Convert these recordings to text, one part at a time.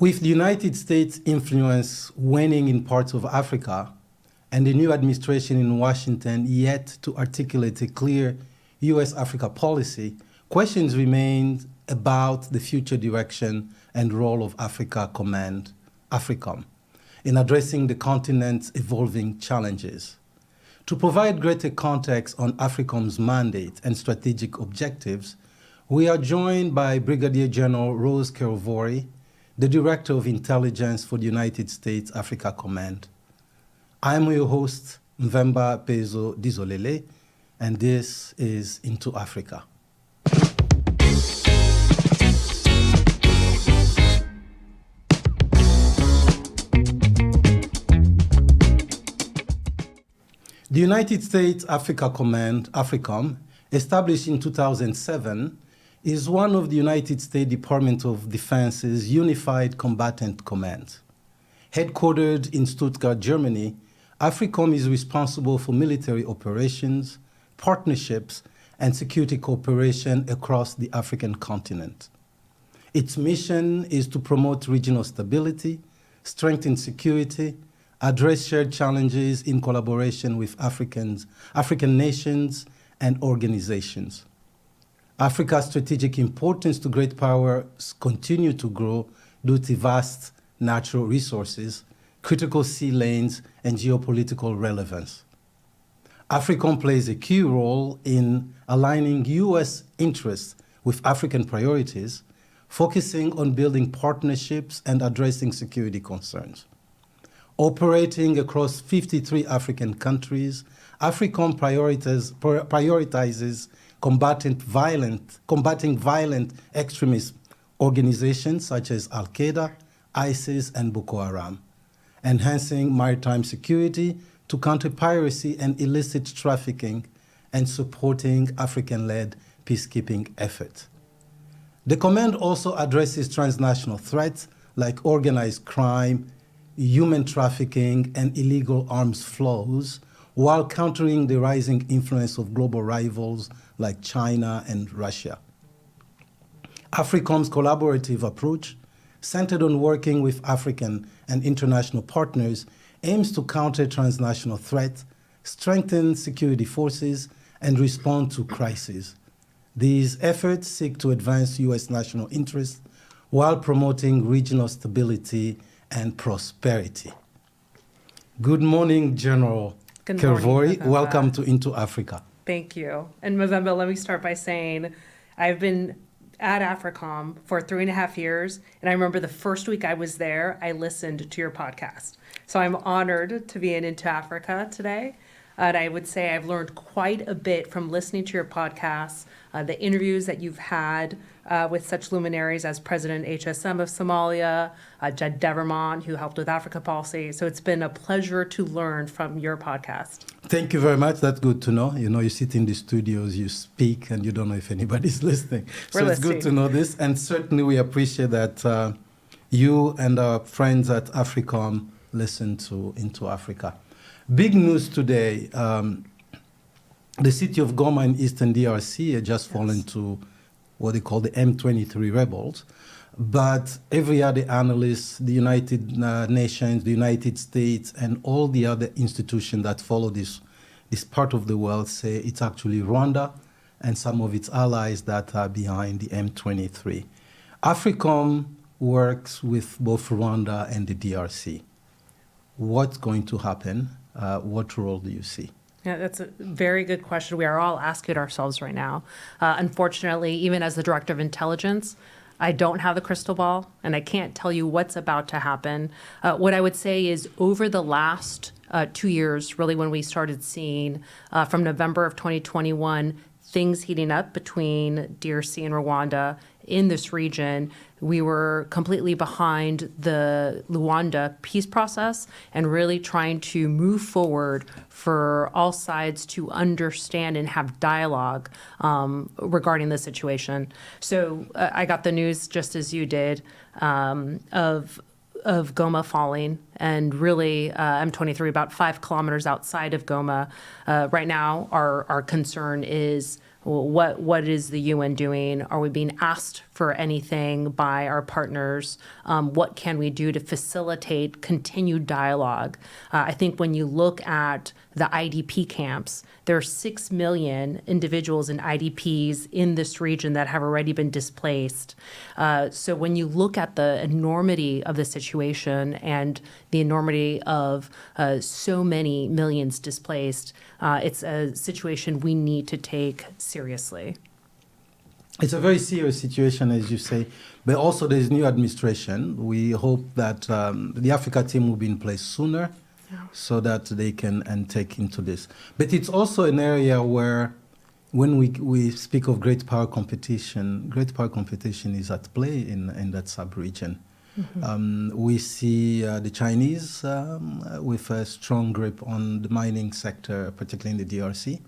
With the United States influence waning in parts of Africa and the new administration in Washington yet to articulate a clear U.S. Africa policy, questions remain about the future direction and role of Africa Command, Africom, in addressing the continent's evolving challenges. To provide greater context on Africom's mandate and strategic objectives, we are joined by Brigadier General Rose Kerovori, the Director of Intelligence for the United States Africa Command. I'm your host, Mvemba Pezo Dizolele, and this is Into Africa. The United States Africa Command, Africom, established in 2007, is one of the United States Department of Defense's Unified Combatant Commands. Headquartered in Stuttgart, Germany, Africom is responsible for military operations, partnerships, and security cooperation across the African continent. Its mission is to promote regional stability, strengthen security, address shared challenges in collaboration with African nations and organizations. Africa's strategic importance to great powers continue to grow due to vast natural resources, critical sea lanes, and geopolitical relevance. Africom plays a key role in aligning U.S. interests with African priorities, focusing on building partnerships and addressing security concerns. Operating across 53 African countries, Africom prioritizes combating violent extremist organizations such as Al-Qaeda, ISIS, and Boko Haram, enhancing maritime security to counter piracy and illicit trafficking, and supporting African-led peacekeeping efforts. The command also addresses transnational threats like organized crime, human trafficking, and illegal arms flows, while countering the rising influence of global rivals like China and Russia. Africom's collaborative approach, centered on working with African and international partners, aims to counter transnational threats, strengthen security forces, and respond to crises. These efforts seek to advance U.S. national interests while promoting regional stability and prosperity. Good morning, General Kerovori. Welcome to Into Africa. Thank you. And Mozambique, let me start by saying I've been at Africom for 3.5 years, and I remember the first week I was there, I listened to your podcast. So I'm honored to be in Into Africa today. And I would say I've learned quite a bit from listening to your podcasts, the interviews that you've had with such luminaries as President HSM of Somalia, Jed Devermont, who helped with Africa policy. So it's been a pleasure to learn from your podcast. Thank you very much. That's good to know. You know, you sit in the studios, you speak, and you don't know if anybody's listening. So it's good to know this. And certainly we appreciate that you and our friends at Africom listen to Into Africa. Big news today. The city of Goma in eastern DRC had just fallen to what they call the M23 rebels. But every other analyst, the United Nations, the United States, and all the other institutions that follow this part of the world say it's actually Rwanda and some of its allies that are behind the M23. Africom works with both Rwanda and the DRC. What's going to happen? What role do you see? Yeah, that's a very good question. We are all asking ourselves right now. Unfortunately, even as the Director of Intelligence, I don't have the crystal ball, and I can't tell you what's about to happen. What I would say is over the last 2 years, really when we started seeing from November of 2021, things heating up between DRC and Rwanda in this region, we were completely behind the Luanda peace process and really trying to move forward for all sides to understand and have dialogue regarding the situation. So I got the news just as you did of Goma falling, and really M23 about 5 kilometers outside of Goma. Right now, our concern is what is the UN doing? Are we being asked for anything by our partners? What can we do to facilitate continued dialogue? I think when you look at the IDP camps, there are 6 million individuals and IDPs in this region that have already been displaced. So when you look at the enormity of the situation and the enormity of so many millions displaced, it's a situation we need to take seriously. It's a very serious situation, as you say, but also there's new administration. We hope that the Africa team will be in place sooner, so that they can take into this. But it's also an area where, when we speak of great power competition is at play in that sub-region. We see the Chinese with a strong grip on the mining sector, particularly in the DRC.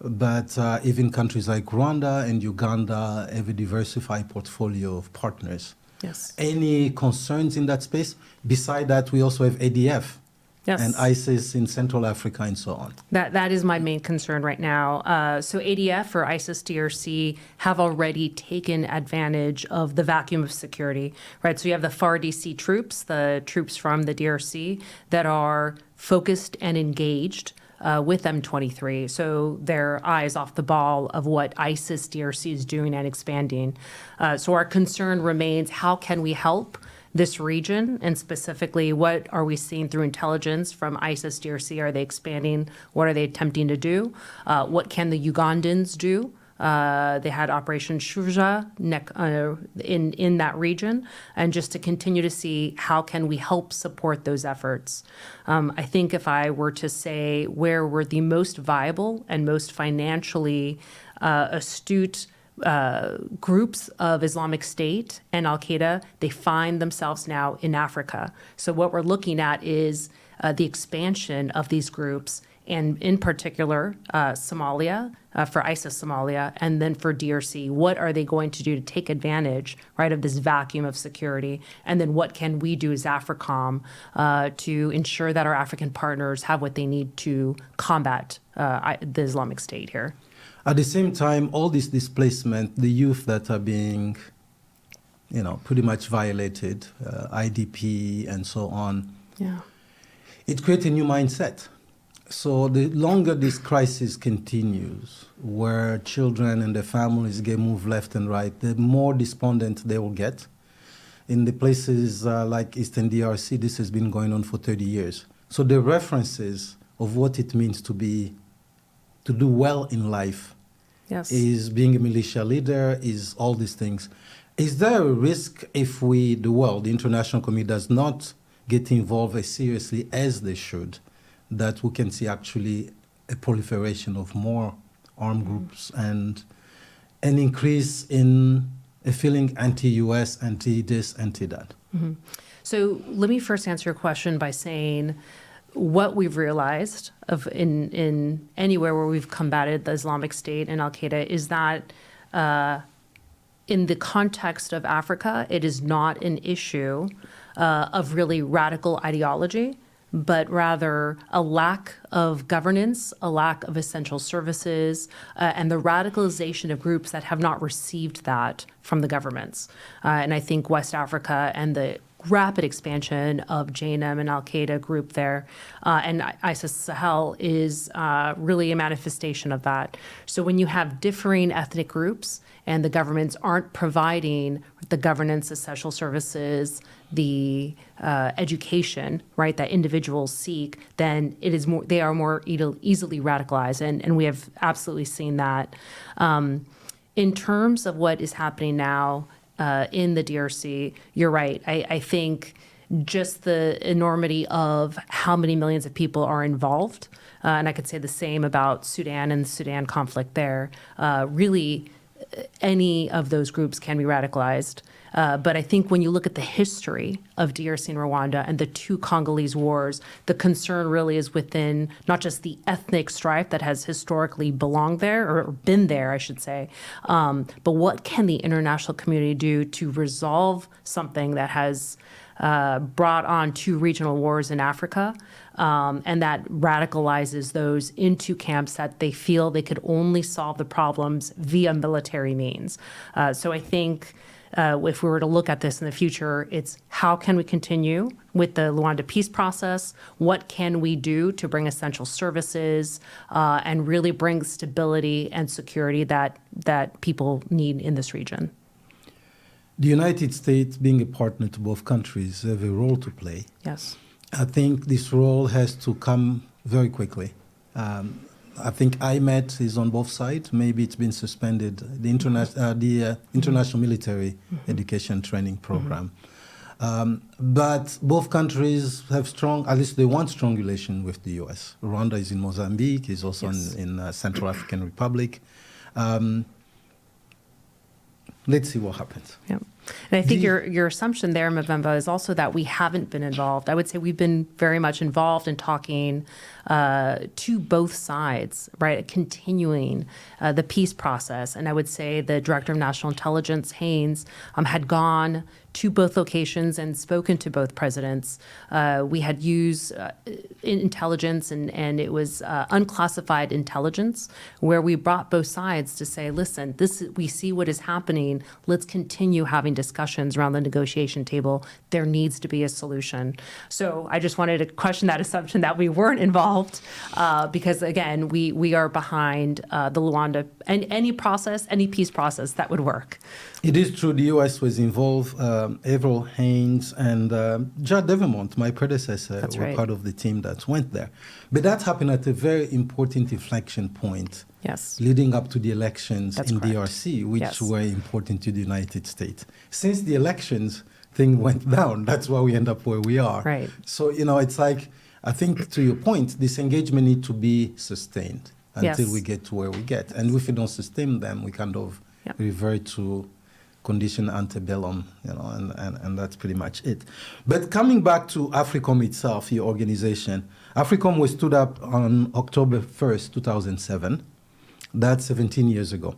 But even countries like Rwanda and Uganda have a diversified portfolio of partners. Yes. Any concerns in that space? Beside that, we also have ADF. Yes. And ISIS in Central Africa and so on. That is my main concern right now. So ADF or ISIS DRC have already taken advantage of the vacuum of security, right? So you have the FARDC troops, the troops from the DRC that are focused and engaged with M23. So their eyes off the ball of what ISIS DRC is doing and expanding. So our concern remains, how can we help this region, and specifically, what are we seeing through intelligence from ISIS DRC? Are they expanding? What are they attempting to do? What can the Ugandans do? They had Operation Shuja in that region, and just to continue to see how can we help support those efforts. I think if I were to say where we're the most viable and most financially astute groups of Islamic State and Al-Qaeda, they find themselves now in Africa. So what we're looking at is the expansion of these groups, and in particular, Somalia, for ISIS Somalia, and then for DRC. What are they going to do to take advantage, right, of this vacuum of security? And then what can we do as Africom to ensure that our African partners have what they need to combat the Islamic State here? At the same time, all this displacement, the youth that are being, pretty much violated, IDP and so on, it creates a new mindset. So the longer this crisis continues, where children and their families get moved left and right, the more despondent they will get. In the places like Eastern DRC, this has been going on for 30 years. So the references of what it means to do well in life, is being a militia leader, is all these things. Is there a risk if the international community does not get involved as seriously as they should, that we can see actually a proliferation of more armed groups and an increase in a feeling anti-US, anti-this, anti-that? Mm-hmm. So let me first answer your question by saying, what we've realized in anywhere where we've combated the Islamic State and Al-Qaeda is that in the context of Africa, it is not an issue of really radical ideology, but rather a lack of governance, a lack of essential services, and the radicalization of groups that have not received that from the governments. And I think West Africa and the rapid expansion of JNM and Al-Qaeda group there, and ISIS Sahel is really a manifestation of that. So when you have differing ethnic groups and the governments aren't providing the governance, essential services, the education, right, that individuals seek, then they are more easily radicalized, and we have absolutely seen that. In terms of what is happening now in the DRC, you're right. I think just the enormity of how many millions of people are involved, and I could say the same about Sudan and the Sudan conflict there. Really, any of those groups can be radicalized. But I think when you look at the history of DRC and Rwanda and the two Congolese wars, the concern really is within not just the ethnic strife that has historically belonged there, or been there, I should say, but what can the international community do to resolve something that has brought on 2 regional wars in Africa, and that radicalizes those into camps that they feel they could only solve the problems via military means. So I think if we were to look at this in the future, it's how can we continue with the Rwanda peace process? What can we do to bring essential services and really bring stability and security that people need in this region? The United States, being a partner to both countries, have a role to play. Yes. I think this role has to come very quickly. I think IMET is on both sides. Maybe it's been suspended, the International Military Education Training Program. But both countries have strong, at least they want strong relation with the U.S. Rwanda is in Mozambique, is also in Central African Republic. Let's see what happens. Yeah. And I think your assumption there, Mavemba, is also that we haven't been involved. I would say we've been very much involved in talking to both sides, right, continuing the peace process. And I would say the Director of National Intelligence, Haynes, had gone to both locations and spoken to both presidents. We had used intelligence, and it was unclassified intelligence, where we brought both sides to say, listen, we see what is happening. Let's continue having discussions around the negotiation table. There needs to be a solution. So I just wanted to question that assumption that we weren't involved, because, again, we are behind the Rwanda and any process, any peace process that would work. It is true the U.S. was involved. Avril Haines and Judd Devermont, my predecessor, were part of the team that went there. But that happened at a very important inflection point leading up to the elections in DRC, which were important to the United States. Since the elections, things went down. That's why we end up where we are. Right. So, it's like, I think to your point, this engagement needs to be sustained until we get to where we get. And if we don't sustain them, we kind of revert to condition antebellum, and that's pretty much it. But coming back to Africom itself, your organization, Africom was stood up on October 1st, 2007. That's 17 years ago.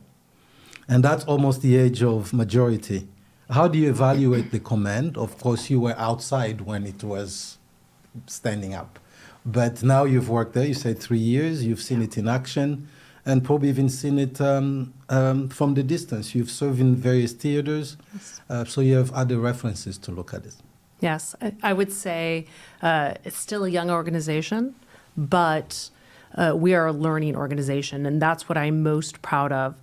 And that's almost the age of majority. How do you evaluate the command? Of course, you were outside when it was standing up. But now you've worked there, you said 3 years, you've seen it in action, and probably even seen it from the distance. You've served in various theaters, so you have other references to look at it. Yes, I would say it's still a young organization, but we are a learning organization, and that's what I'm most proud of.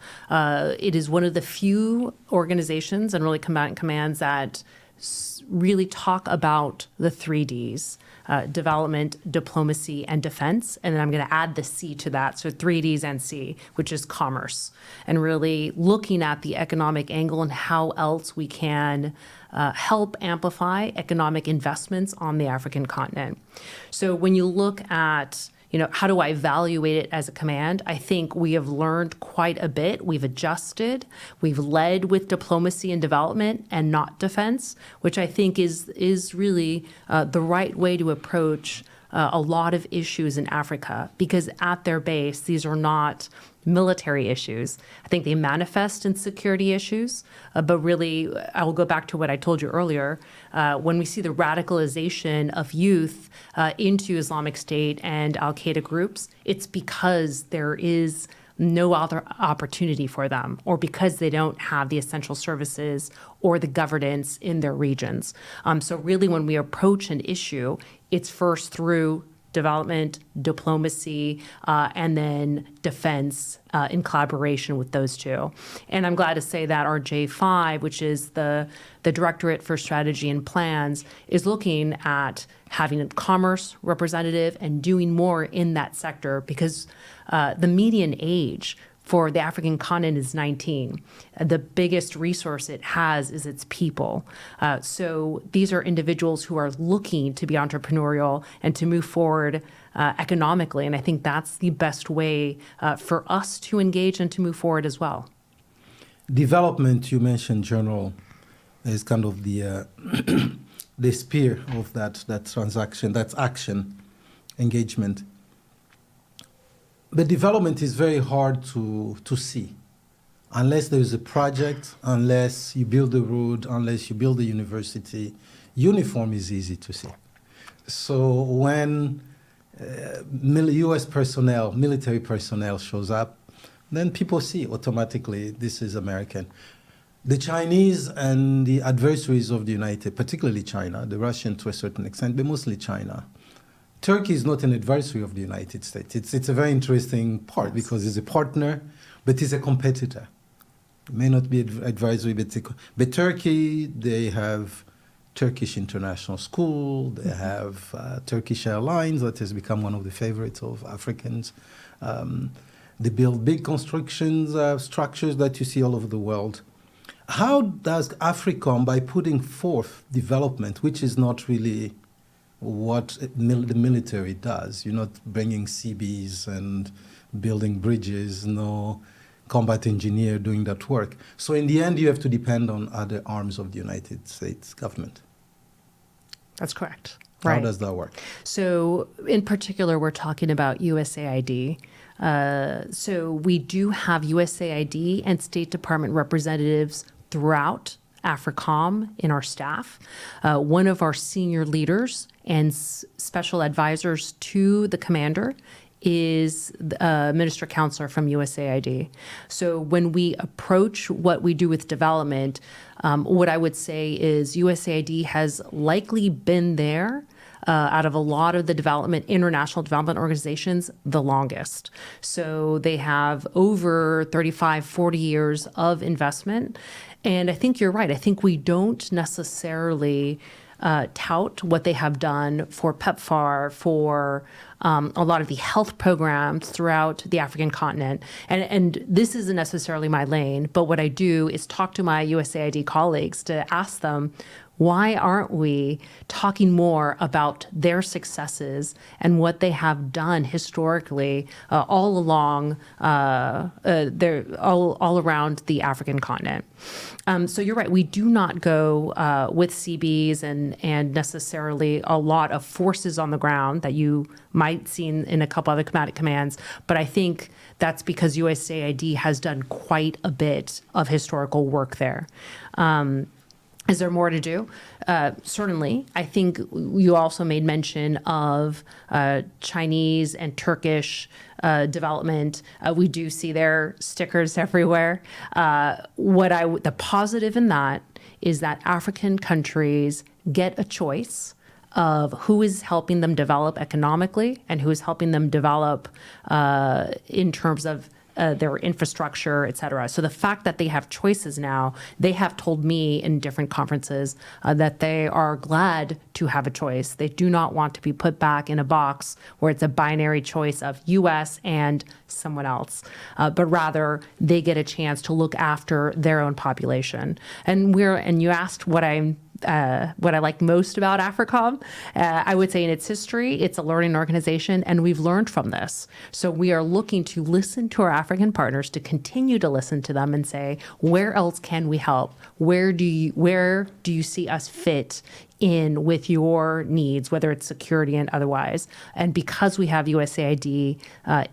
It is one of the few organizations and really combatant commands that really talk about the 3 Ds. Development, diplomacy, and defense. And then I'm going to add the C to that, so 3 Ds and C, which is commerce. And really looking at the economic angle and how else we can help amplify economic investments on the African continent. So when you look at how do I evaluate it as a command? I think we have learned quite a bit. We've adjusted. We've led with diplomacy and development and not defense, which I think is really the right way to approach a lot of issues in Africa, because at their base, these are not military issues. I think they manifest in security issues, but really, I will go back to what I told you earlier. When we see the radicalization of youth into Islamic State and Al-Qaeda groups, it's because there is no other opportunity for them, or because they don't have the essential services or the governance in their regions. So really, when we approach an issue, it's first through development, diplomacy, and then defense in collaboration with those two. And I'm glad to say that our J5, which is the Directorate for Strategy and Plans, is looking at having a commerce representative and doing more in that sector, because the median age for the African continent is 19. The biggest resource it has is its people. So these are individuals who are looking to be entrepreneurial and to move forward economically. And I think that's the best way for us to engage and to move forward as well. Development, you mentioned, General, is kind of the the spear of that transaction, that's action, engagement. But development is very hard to see unless there is a project, unless you build a road, unless you build a university, uniform is easy to see. So when U.S. personnel, military personnel shows up, then people see automatically this is American. The Chinese and the adversaries of the United, particularly China, the Russian to a certain extent, but mostly China. Turkey is not an adversary of the United States. It's a very interesting part because it's a partner, but it's a competitor. It may not be advisory, but Turkey, they have Turkish International School, they have Turkish Airlines that has become one of the favorites of Africans. They build big constructions, structures that you see all over the world. How does Africom, by putting forth development, which is not really what the military does, you're not bringing CBs and building bridges, no combat engineer doing that work. So in the end, you have to depend on other arms of the United States government. That's correct. How Right. does that work? So in particular, we're talking about USAID. So we do have USAID and State Department representatives throughout Africom in our staff. One of our senior leaders and special advisors to the commander is Minister Counselor from USAID. So when we approach what we do with development, what I would say is USAID has likely been there out of a lot of the international development organizations, the longest. So they have over 35, 40 years of investment. And I think you're right. I think we don't necessarily tout what they have done for PEPFAR, for a lot of the health programs throughout the African continent. And this isn't necessarily my lane, but what I do is talk to my USAID colleagues to ask them, why aren't we talking more about their successes and what they have done historically all along, all around the African continent? So you're right. We do not go with CBs and necessarily a lot of forces on the ground that you might see in a couple other combatant commands. But I think that's because USAID has done quite a bit of historical work there. Is there more to do? Certainly. I think you also made mention of Chinese and Turkish development. We do see their stickers everywhere. The positive in that is that African countries get a choice of who is helping them develop economically and who is helping them develop in terms of their infrastructure, et cetera. So the fact that they have choices now, they have told me in different conferences that they are glad to have a choice. They do not want to be put back in a box where it's a binary choice of U.S. and someone else, but rather they get a chance to look after their own population. And you asked what I like most about Africom. I would say in its history, it's a learning organization, and we've learned from this. So we are looking to listen to our African partners, to continue to listen to them and say, where else can we help? Where do you see us fit in with your needs, whether it's security and otherwise? And because we have USAID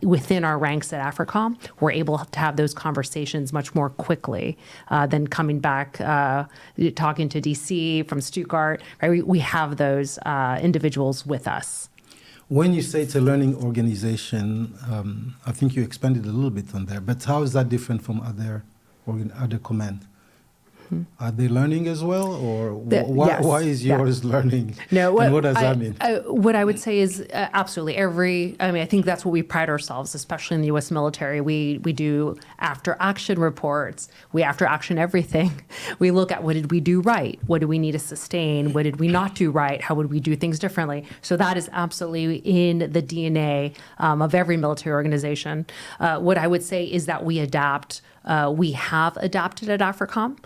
within our ranks at Africom, we're able to have those conversations much more quickly than coming back, talking to DC from Stuttgart. Right? We have those individuals with us. When you say it's a learning organization, I think you expanded a little bit on there, but how is that different from other command? Are they learning as well, or Yes. why is yours learning? No, and what does that mean? What I would say is absolutely I think that's what we pride ourselves, especially in the U.S. military. We do after action reports. We after action everything. We look at what did we do right? What do we need to sustain? What did we not do right? How would we do things differently? So that is absolutely in the DNA of every military organization. What I would say is that we adapt. We have adapted at Africom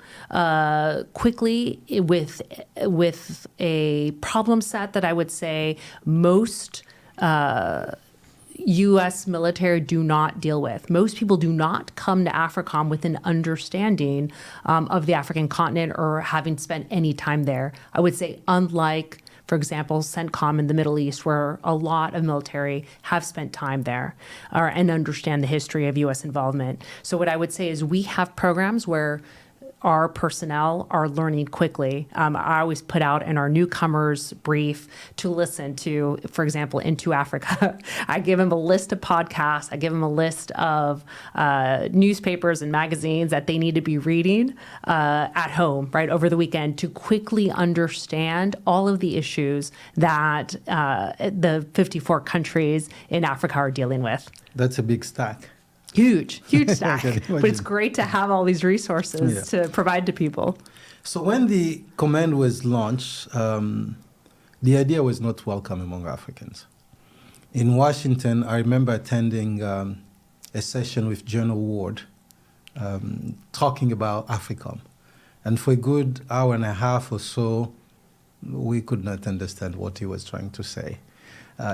quickly with a problem set that I would say most U.S. military do not deal with. Most people do not come to Africom with an understanding of the African continent or having spent any time there. I would say unlike, for example, CENTCOM in the Middle East, where a lot of military have spent time there and understand the history of U.S. involvement. So what I would say is we have programs where our personnel are learning quickly. I always put out in our newcomers brief to listen to, for example, Into Africa. I give them a list of podcasts. I give them a list of newspapers and magazines that they need to be reading at home, right, over the weekend to quickly understand all of the issues that the 54 countries in Africa are dealing with. That's a big stack. Huge stack. But it's great to have all these resources to provide to people. So when the command was launched, the idea was not welcome among Africans. In Washington, I remember attending a session with General Ward talking about Africom. And for a good hour and a half or so, we could not understand what he was trying to say.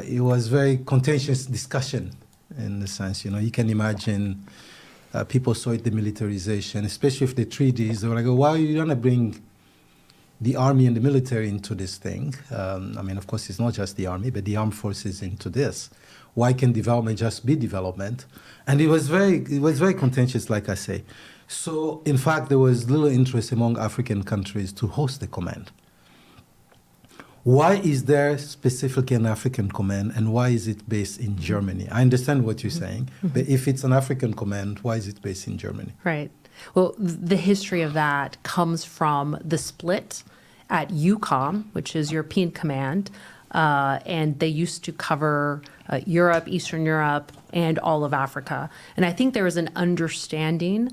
It was very contentious discussion. In the sense, you can imagine people saw it demilitarization, especially with the treaties. They were like, why are you going to bring the army and the military into this thing? Of course, it's not just the army, but the armed forces into this. Why can development just be development? And it was very contentious, like I say. So, in fact, there was little interest among African countries to host the command. Why is there specifically an African command, and why is it based in Germany? I understand what you're saying, but if it's an African command, why is it based in Germany? Right. Well, the history of that comes from the split at EUCOM, which is European Command, and they used to cover Europe, Eastern Europe, and all of Africa. And I think there was an understanding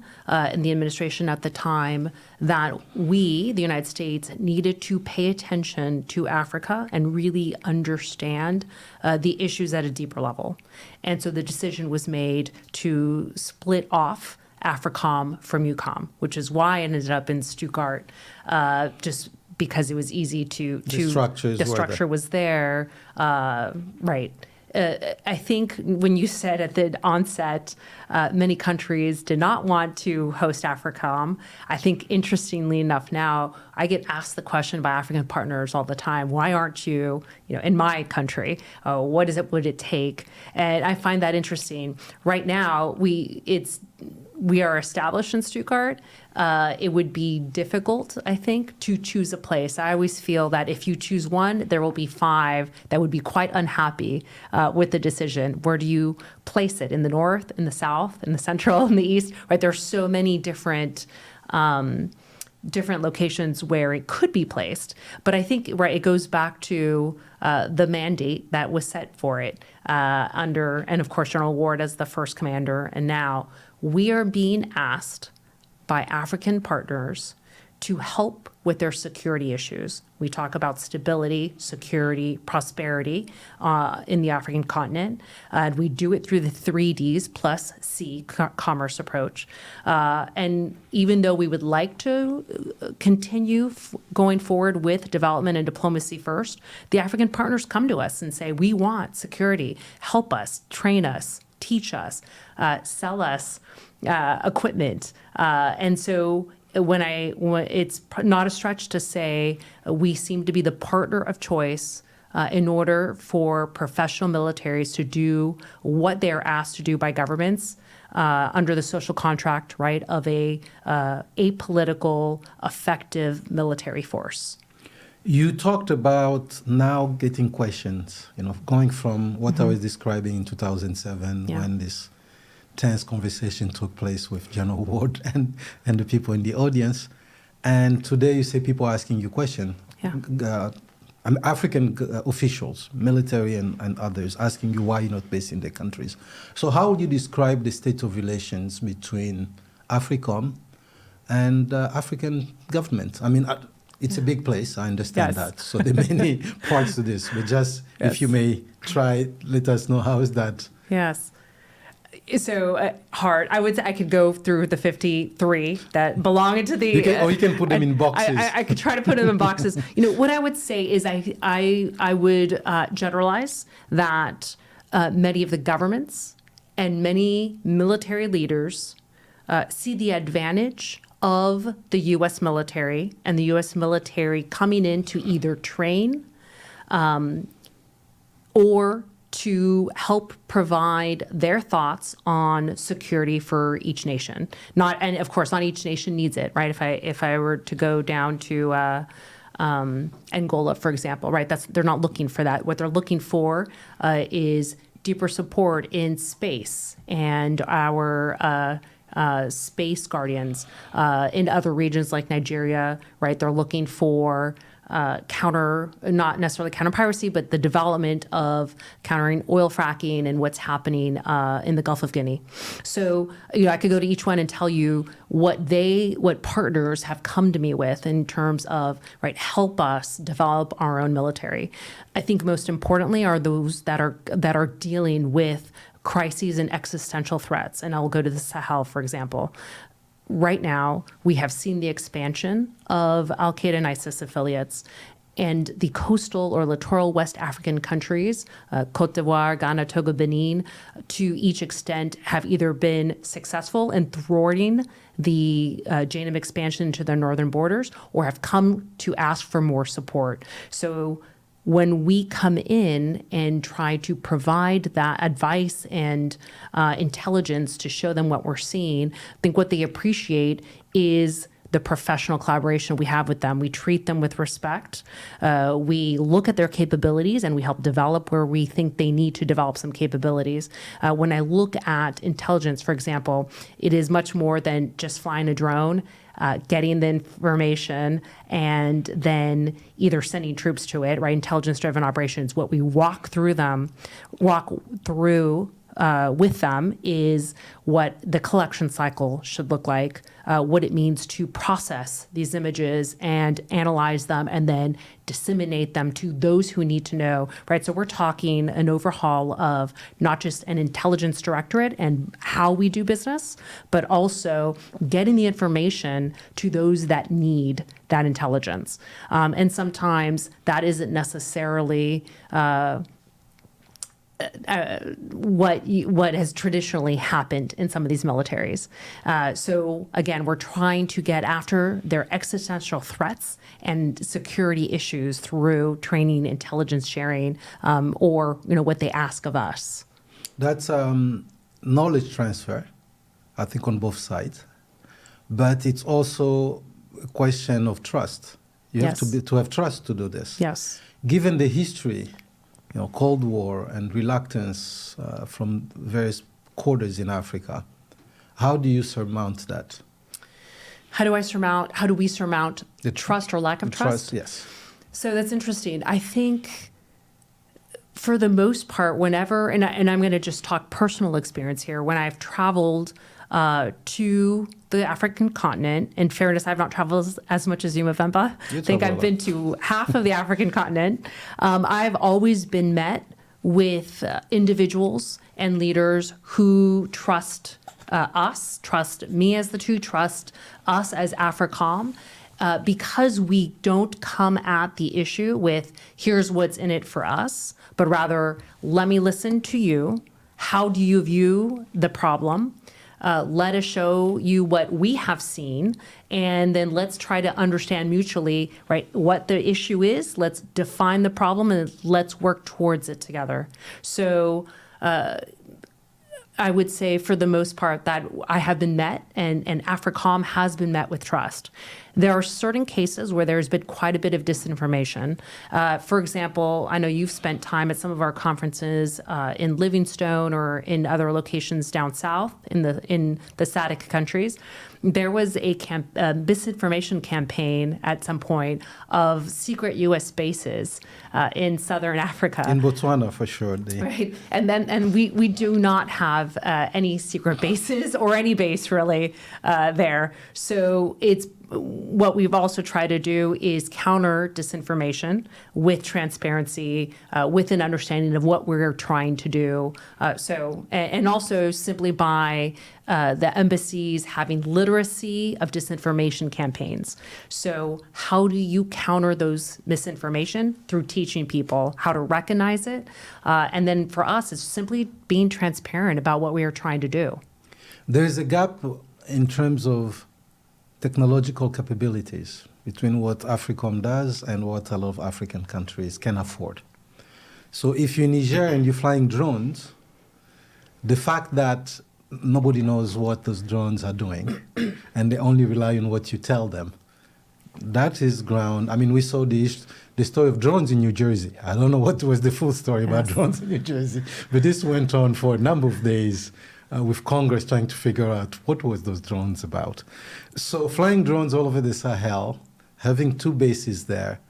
in the administration at the time that we, the United States, needed to pay attention to Africa and really understand the issues at a deeper level. And so the decision was made to split off Africom from EUCOM, which is why it ended up in Stuttgart, just because it was easy to the structure was there, right. I think when you said at the onset, many countries did not want to host Africom. I think interestingly enough now, I get asked the question by African partners all the time, why aren't you, in my country? What would it take? And I find that interesting. Right now, we are established in Stuttgart. It would be difficult, I think, to choose a place. I always feel that if you choose one, there will be 5 that would be quite unhappy with the decision. Where do you place it? In the north, in the south, in the central, in the east? Right? There's so many different locations where it could be placed. But I think, right, it goes back to the mandate that was set for it under, and of course, General Ward as the first commander. And now we are being asked by African partners to help with their security issues. We talk about stability, security, prosperity in the African continent. We do it through the 3 Ds plus C, commerce approach. And even though we would like to continue going forward with development and diplomacy first, the African partners come to us and say, we want security. Help us, train us, teach us, sell us equipment. And so when it's not a stretch to say we seem to be the partner of choice in order for professional militaries to do what they're asked to do by governments under the social contract, right, of a apolitical, effective military force. You talked about now getting questions, going from what I was describing in 2007 when this tense conversation took place with General Ward and the people in the audience. And today you say people are asking you questions. African officials, military and others, asking you why you're not based in their countries. So how would you describe the state of relations between Africom and African government? It's a big place, I understand that. So there are many parts to this, but just if you may try, let us know how is that? Yes. So hard. I would say I could go through the 53 that belong into the. You can put them in boxes. I could try to put them in boxes. What I would say is I would generalize that many of the governments and many military leaders see the advantage of the U.S. military and the U.S. military coming in to either train or to help provide their thoughts on security for each nation. And of course, not each nation needs it, right? If I were to go down to Angola, for example, right? They're not looking for that. What they're looking for is deeper support in space and our space guardians in other regions like Nigeria, right? They're looking for not necessarily counter piracy, but the development of countering oil fracking and what's happening in the Gulf of Guinea. So, I could go to each one and tell you what partners have come to me with in terms of, right, help us develop our own military. I think most importantly are those that are dealing with crises and existential threats. And I'll go to the Sahel, for example. Right now, we have seen the expansion of Al-Qaeda and ISIS affiliates, and the coastal or littoral West African countries, Cote d'Ivoire, Ghana, Togo, Benin, to each extent have either been successful in thwarting the JNIM expansion to their northern borders or have come to ask for more support. So when we come in and try to provide that advice and intelligence to show them what we're seeing, I think what they appreciate is the professional collaboration we have with them. We treat them with respect. We look at their capabilities and we help develop where we think they need to develop some capabilities. When I look at intelligence, for example, it is much more than just flying a drone, getting the information, and then either sending troops to it, right? Intelligence-driven operations. What we walk through with them is what the collection cycle should look like, what it means to process these images and analyze them and then disseminate them to those who need to know, right? So we're talking an overhaul of not just an intelligence directorate and how we do business, but also getting the information to those that need that intelligence. And sometimes that isn't necessarily what has traditionally happened in some of these militaries. So again, we're trying to get after their existential threats and security issues through training, intelligence sharing, or what they ask of us. That's knowledge transfer, I think, on both sides, but it's also a question of trust. You have to have trust to do this. Yes. Given the history, Cold War and reluctance from various quarters in Africa, how do you surmount that? How do we surmount the trust or lack of trust? Yes. So that's interesting. I think for the most part, whenever, and I'm going to just talk personal experience here, when I've traveled to the African continent. In fairness, I've not traveled as much as you, Mavemba. I think I've been to half of the African continent. I've always been met with individuals and leaders who trust us, trust me as the two, trust us as Africom, because we don't come at the issue with, here's what's in it for us, but rather, let me listen to you. How do you view the problem? Let us show you what we have seen, and then let's try to understand mutually, right, what the issue is. Let's define the problem, and let's work towards it together. So I would say for the most part that I have been met, and Africom has been met with trust. There are certain cases where there's been quite a bit of disinformation. For example, I know you've spent time at some of our conferences in Livingstone or in other locations down south in the SADC countries. There was a misinformation campaign at some point of secret U.S. bases in southern Africa. In Botswana, for sure. Right, and we do not have any secret bases or any base really there. So it's what we've also tried to do is counter disinformation with transparency, with an understanding of what we're trying to do. And also simply by the embassies having literacy of disinformation campaigns. So how do you counter those misinformation? Through teaching people how to recognize it. And then for us, it's simply being transparent about what we are trying to do. There is a gap in terms of technological capabilities between what Africom does and what a lot of African countries can afford. So if you're in Niger and you're flying drones, the fact that nobody knows what those drones are doing and they only rely on what you tell them, that is ground. I mean, we saw the story of drones in New Jersey. I don't know what was the full story about drones in New Jersey, but this went on for a number of days with Congress trying to figure out what was those drones about. So flying drones all over the Sahel, having 2 bases there,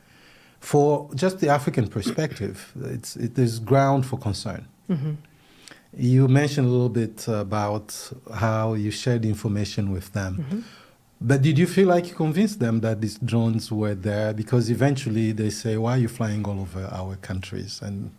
for just the African perspective, there's ground for concern. Mm-hmm. You mentioned a little bit about how you shared information with them. Mm-hmm. But did you feel like you convinced them that these drones were there? Because eventually they say, why are you flying all over our countries? And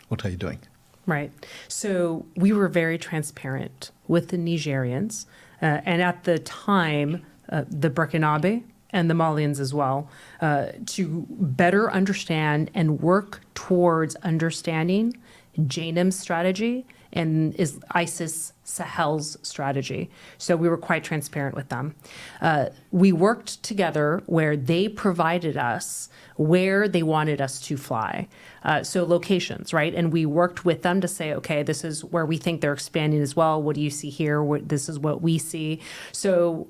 what are you doing? Right. So we were very transparent with the Nigerians. And at the time, the Burkinabe and the Malians as well, to better understand and work towards understanding JNIM's strategy and is ISIS Sahel's strategy. So we were quite transparent with them. We worked together where they provided us where they wanted us to fly. So locations, right? And we worked with them to say, okay, this is where we think they're expanding as well. What do you see here? This is what we see. So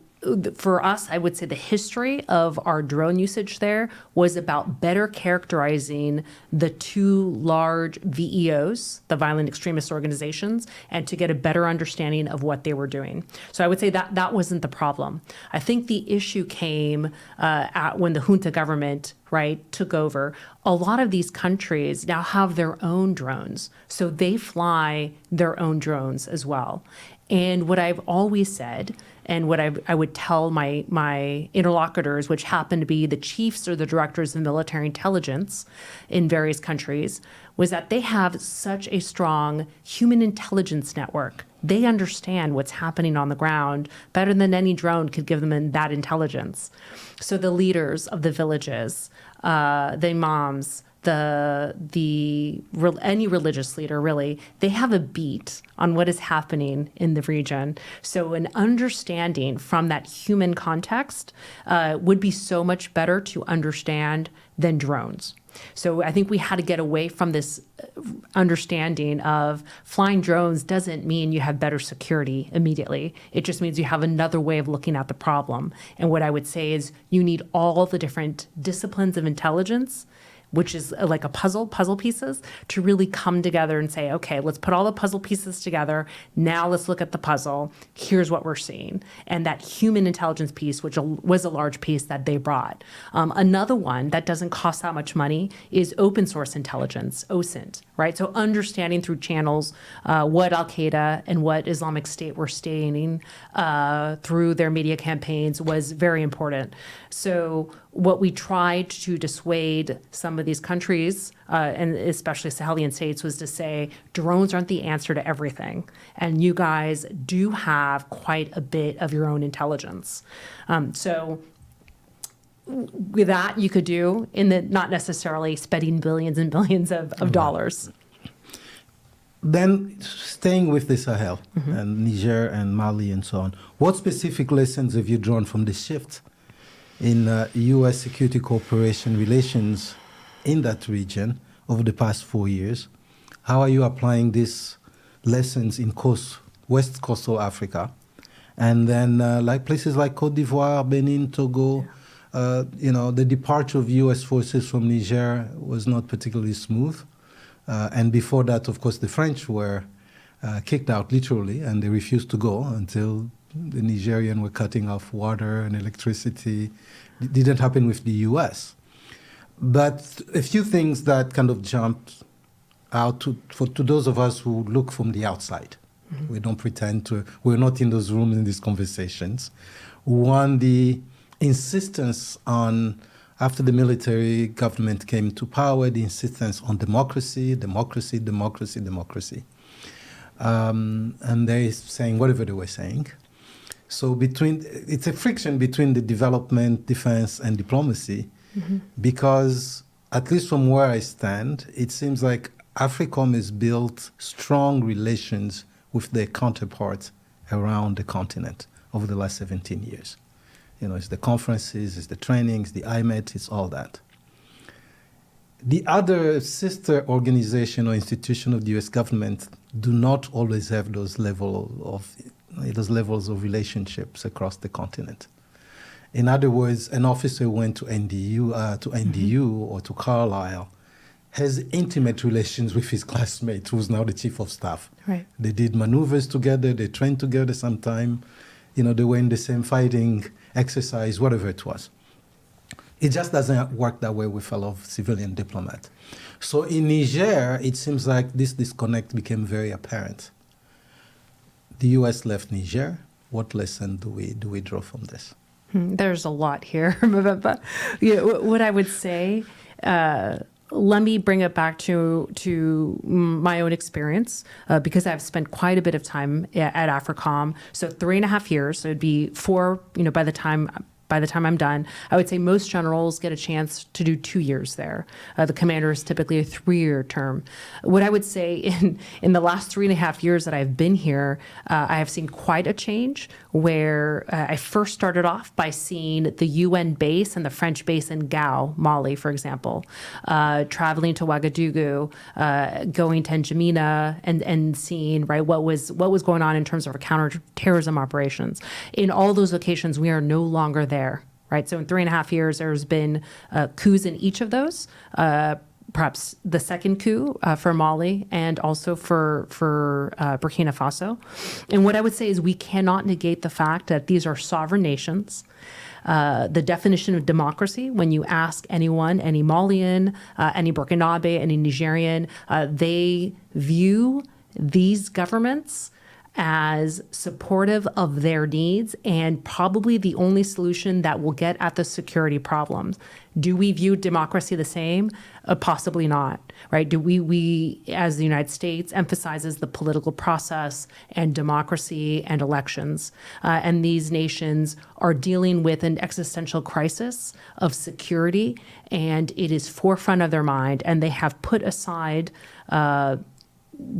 for us, I would say the history of our drone usage there was about better characterizing the 2 large VEOs, the violent extremist organizations, and to get a better understanding of what they were doing. So I would say that wasn't the problem. I think the issue came when the junta government, right, took over. A lot of these countries now have their own drones, so they fly their own drones as well. And what I've always said, and what I would tell my interlocutors, which happen to be the chiefs or the directors of military intelligence in various countries, was that they have such a strong human intelligence network. They understand what's happening on the ground better than any drone could give them that intelligence. So the leaders of the villages, the imams, any religious leader, really, they have a beat on what is happening in the region. So an understanding from that human context would be so much better to understand than drones. So I think we had to get away from this understanding of flying drones doesn't mean you have better security immediately. It just means you have another way of looking at the problem. And what I would say is you need all the different disciplines of intelligence, which is like a puzzle pieces, to really come together and say, okay, let's put all the puzzle pieces together. Now let's look at the puzzle. Here's what we're seeing. And that human intelligence piece, which was a large piece that they brought. Another one that doesn't cost that much money is open source intelligence, OSINT, right? So understanding through channels what Al-Qaeda and what Islamic State were stating through their media campaigns was very important. So what we tried to dissuade some of these countries, and especially Sahelian states, was to say drones aren't the answer to everything. And you guys do have quite a bit of your own intelligence. So with that, you could do, not necessarily spending billions and billions of dollars. Then staying with the Sahel and Niger and Mali and so on, what specific lessons have you drawn from the shift in U.S. security cooperation relations in that region over the past 4 years? How are you applying these lessons in West Coastal Africa? And then like places like Côte d'Ivoire, Benin, Togo, the departure of U.S. forces from Niger was not particularly smooth. And before that, of course, the French were kicked out literally, and they refused to go until the Nigerians were cutting off water and electricity. It didn't happen with the U.S. But a few things that kind of jumped out to those of us who look from the outside. We don't pretend to, we're not in those rooms in these conversations. One, the insistence on, after the military government came to power, the insistence on democracy. And they're saying whatever they were saying. So it's a friction between the development, defense, and diplomacy, because at least from where I stand, it seems like Africom has built strong relations with their counterparts around the continent over the last 17 years. It's the conferences, it's the trainings, the IMET, it's all that. The other sister organization or institution of the U.S. government do not always have those levels of relationships across the continent. In other words, an officer went to NDU or to Carlisle, has intimate relations with his classmate, who's now the chief of staff. Right. They did maneuvers together, they trained together sometime, they were in the same fighting exercise, whatever it was. It just doesn't work that way with a lot of civilian diplomats. So in Niger, it seems like this disconnect became very apparent. The U.S. left Niger. What lesson do we draw from this? There's a lot here. But what I would say, let me bring it back to my own experience, because I've spent quite a bit of time at Africom. So 3.5 years, so it'd be 4, by the time I'm done. I would say most generals get a chance to do 2 years there. The commander is typically a 3-year term. What I would say in the last 3.5 years that I've been here, I have seen quite a change where I first started off by seeing the UN base and the French base in Gao, Mali, for example, traveling to Ouagadougou, going to N'Djamena and seeing what was going on in terms of our counterterrorism operations. In all those locations, we are no longer there. Right. So in 3.5 years, there's been coups in each of those. Perhaps the second coup for Mali and also for Burkina Faso. And what I would say is we cannot negate the fact that these are sovereign nations. The definition of democracy, when you ask anyone, any Malian, any Burkinabe, any Nigerian, they view these governments as supportive of their needs and probably the only solution that will get at the security problems. Do we view democracy the same? Possibly not, right? Do we as the United States emphasizes the political process and democracy and elections, and these nations are dealing with an existential crisis of security, and it is forefront of their mind, and they have put aside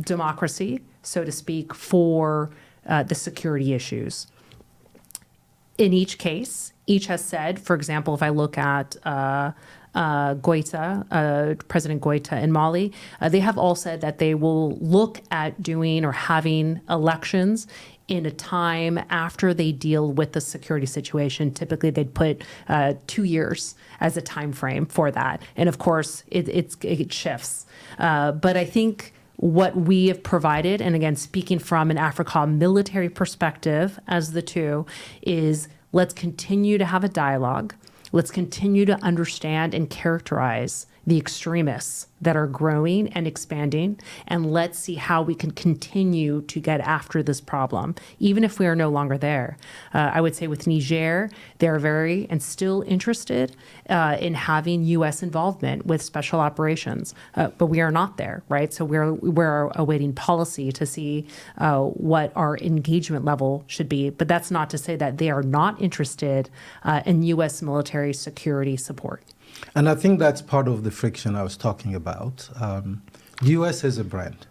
democracy, so to speak, for the security issues. In each case, each has said, for example, if I look at President Goita in Mali, they have all said that they will look at doing or having elections in a time after they deal with the security situation. Typically, they'd put 2 years as a time frame for that. And of course, it shifts. But I think what we have provided, and again, speaking from an Africom military perspective as the two, is let's continue to have a dialogue. Let's continue to understand and characterize the extremists that are growing and expanding, and let's see how we can continue to get after this problem, even if we are no longer there. I would say with Niger, they're very and still interested in having U.S. involvement with special operations, but we are not there, right? So we're awaiting policy to see what our engagement level should be, but that's not to say that they are not interested in U.S. military security support. And I think that's part of the friction I was talking about. The U.S. has a brand.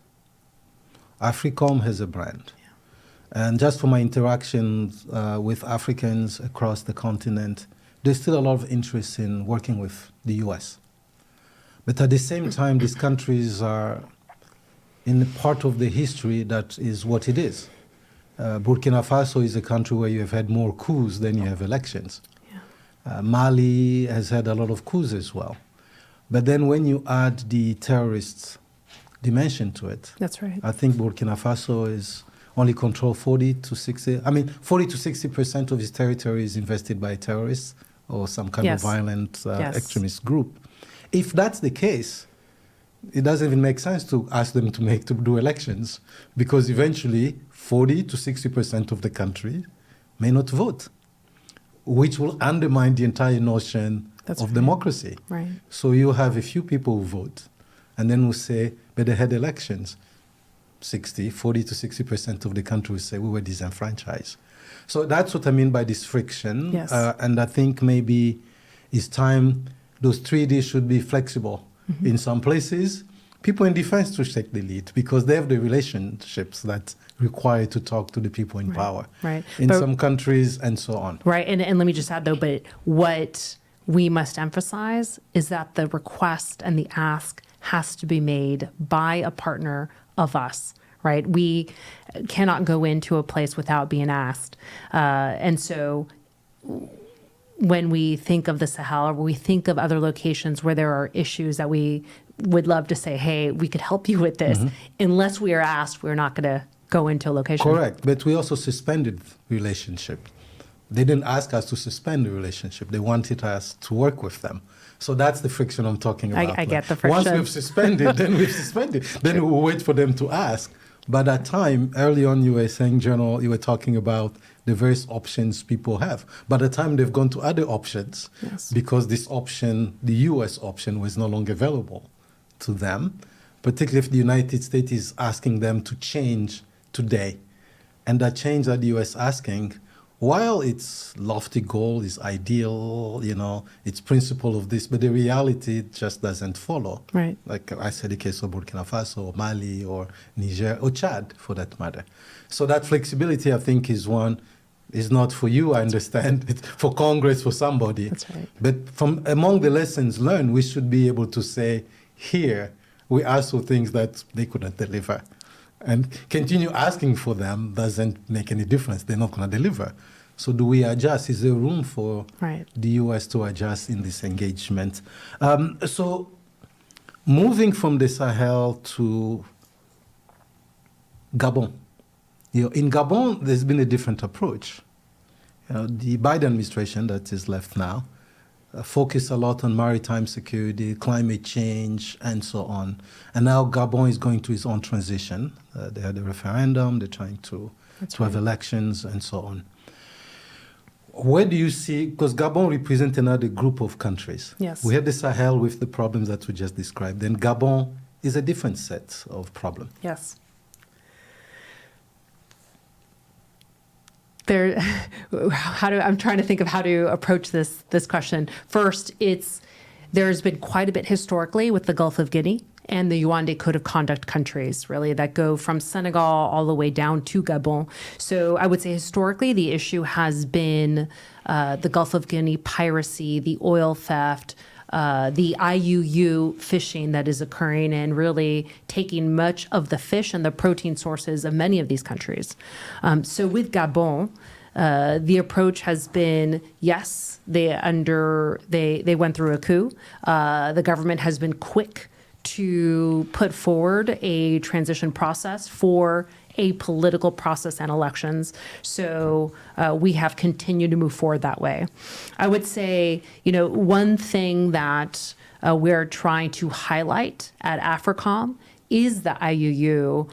Africom has a brand. Yeah. And just from my interactions with Africans across the continent, there's still a lot of interest in working with the U.S. But at the same time, these countries are in a part of the history that is what it is. Burkina Faso is a country where you have had more coups than you have elections. Mali has had a lot of coups as well. But then when you add the terrorist dimension to it, that's right. I think Burkina Faso is only control 40 to 60% of its territory is invested by terrorists or some kind of violent extremist group. If that's the case, it doesn't even make sense to ask them to do elections, because eventually 40 to 60% of the country may not vote, which will undermine the entire notion of democracy. Right. So you have a few people who vote, and then we'll say, but they had elections. 40 to 60% of the country will say we were disenfranchised. So that's what I mean by this friction. Yes. And I think maybe it's time those treaties should be flexible. Mm-hmm. In some places, people in defense should take the lead because they have the relationships that required to talk to the people in power. Right. In some countries and so on. Right. And let me just add, though, but what we must emphasize is that the request and the ask has to be made by a partner of us, right? We cannot go into a place without being asked. And so when we think of the Sahel, or we think of other locations where there are issues that we would love to say, hey, we could help you with this. Unless we are asked, we're not going to go into a location. Correct. But we also suspended relationship. They didn't ask us to suspend the relationship. They wanted us to work with them. So that's the friction I'm talking about. I get the friction. Once we've suspended, then we've suspended. Then we'll wait for them to ask. But at time, early on, you were saying, General, you were talking about the various options people have. By the time they've gone to other options, because this option, the U.S. option, was no longer available to them, particularly if the United States is asking them to change today. And that change that the U.S. asking, while its lofty goal is ideal, its principle of this, but the reality just doesn't follow. Right. Like I said, the case of Burkina Faso, or Mali, or Niger, or Chad, for that matter. So that flexibility, I think, is not for you, I understand. It's for Congress, for somebody. That's right. But from among the lessons learned, we should be able to say, here, we asked for things that they couldn't deliver. And continue asking for them doesn't make any difference. They're not going to deliver. So do we adjust? Is there room for the U.S. to adjust in this engagement? So moving from the Sahel to Gabon. In Gabon, there's been a different approach. The Biden administration that is left now focus a lot on maritime security, climate change, and so on. And now Gabon is going through its own transition. They had a referendum, they're trying to have elections, and so on. Where do you see, because Gabon represents another group of countries. Yes. We have the Sahel with the problems that we just described. Then Gabon is a different set of problems. Yes. I'm trying to think of how to approach this question. First, there's been quite a bit historically with the Gulf of Guinea and the Yaoundé Code of Conduct countries, really, that go from Senegal all the way down to Gabon. So I would say historically the issue has been the Gulf of Guinea piracy, the oil theft, the IUU fishing that is occurring and really taking much of the fish and the protein sources of many of these countries. So with Gabon, the approach has been, yes, they went through a coup. The government has been quick to put forward a transition process for a political process and elections. So we have continued to move forward that way. I would say, one thing that we're trying to highlight at Africom is the IUU,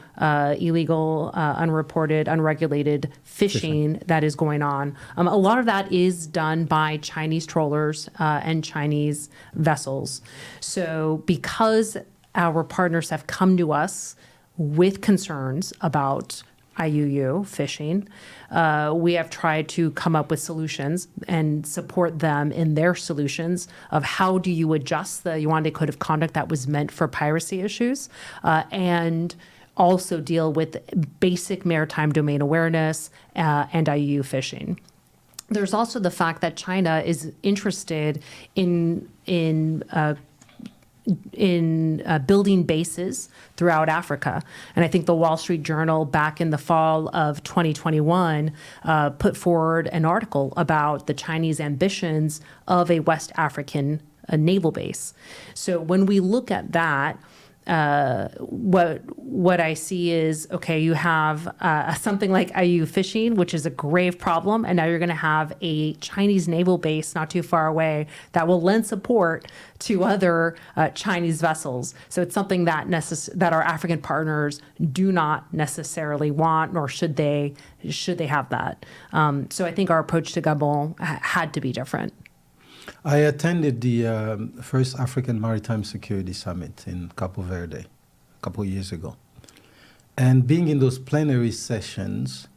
illegal, unreported, unregulated fishing that is going on. A lot of that is done by Chinese trawlers and Chinese vessels. So because our partners have come to us with concerns about IUU fishing, we have tried to come up with solutions and support them in their solutions of how do you adjust the Yaoundé Code of Conduct that was meant for piracy issues, and also deal with basic maritime domain awareness and IUU fishing. There's also the fact that China is interested in building bases throughout Africa. And I think the Wall Street Journal back in the fall of 2021 put forward an article about the Chinese ambitions of a West African naval base. So when we look at that, what I see is, okay, you have something like IUU fishing, which is a grave problem, and now you're going to have a Chinese naval base not too far away that will lend support to other Chinese vessels. So it's something that our African partners do not necessarily want, nor should they have that. So I think our approach to Gabon had to be different. I attended the first African Maritime Security Summit in Cabo Verde a couple of years ago. And being in those plenary sessions,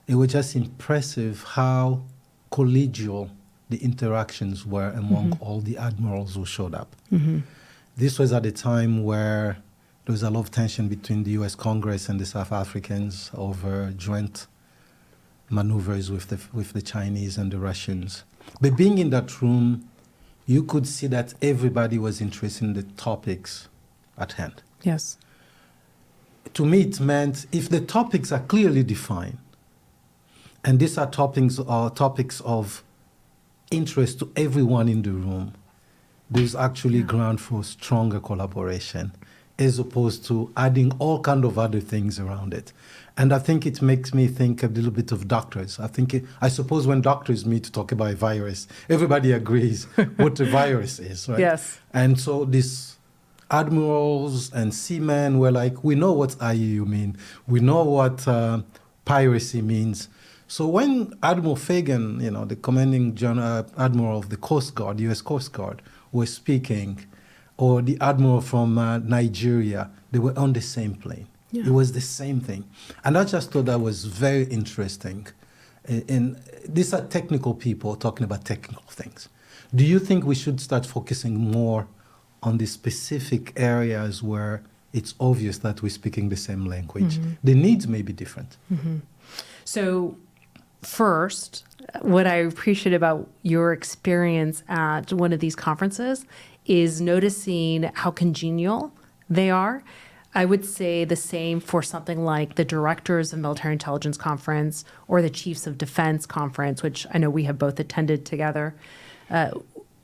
it was just impressive how collegial the interactions were among all the admirals who showed up. This was at a time where there was a lot of tension between the U.S. Congress and the South Africans over joint maneuvers with the Chinese and the Russians. But being in that room, you could see that everybody was interested in the topics at hand. Yes. To me, it meant if the topics are clearly defined, and these are topics of interest to everyone in the room, there's actually ground for stronger collaboration, as opposed to adding all kind of other things around it. And I think it makes me think a little bit of doctors. I suppose when doctors meet to talk about a virus, everybody agrees what the virus is, right? Yes. And so these admirals and seamen were like, we know what IUU mean. We know what piracy means. So when Admiral Fagan, the commanding admiral of the Coast Guard, U.S. Coast Guard, was speaking, or the admiral from Nigeria, they were on the same plane. Yeah. It was the same thing. And I just thought that was very interesting. These are technical people talking about technical things. Do you think we should start focusing more on the specific areas where it's obvious that we're speaking the same language? Mm-hmm. The needs may be different. Mm-hmm. So first, what I appreciate about your experience at one of these conferences is noticing how congenial they are. I would say the same for something like the Directors of Military Intelligence Conference or the Chiefs of Defense Conference, which I know we have both attended together.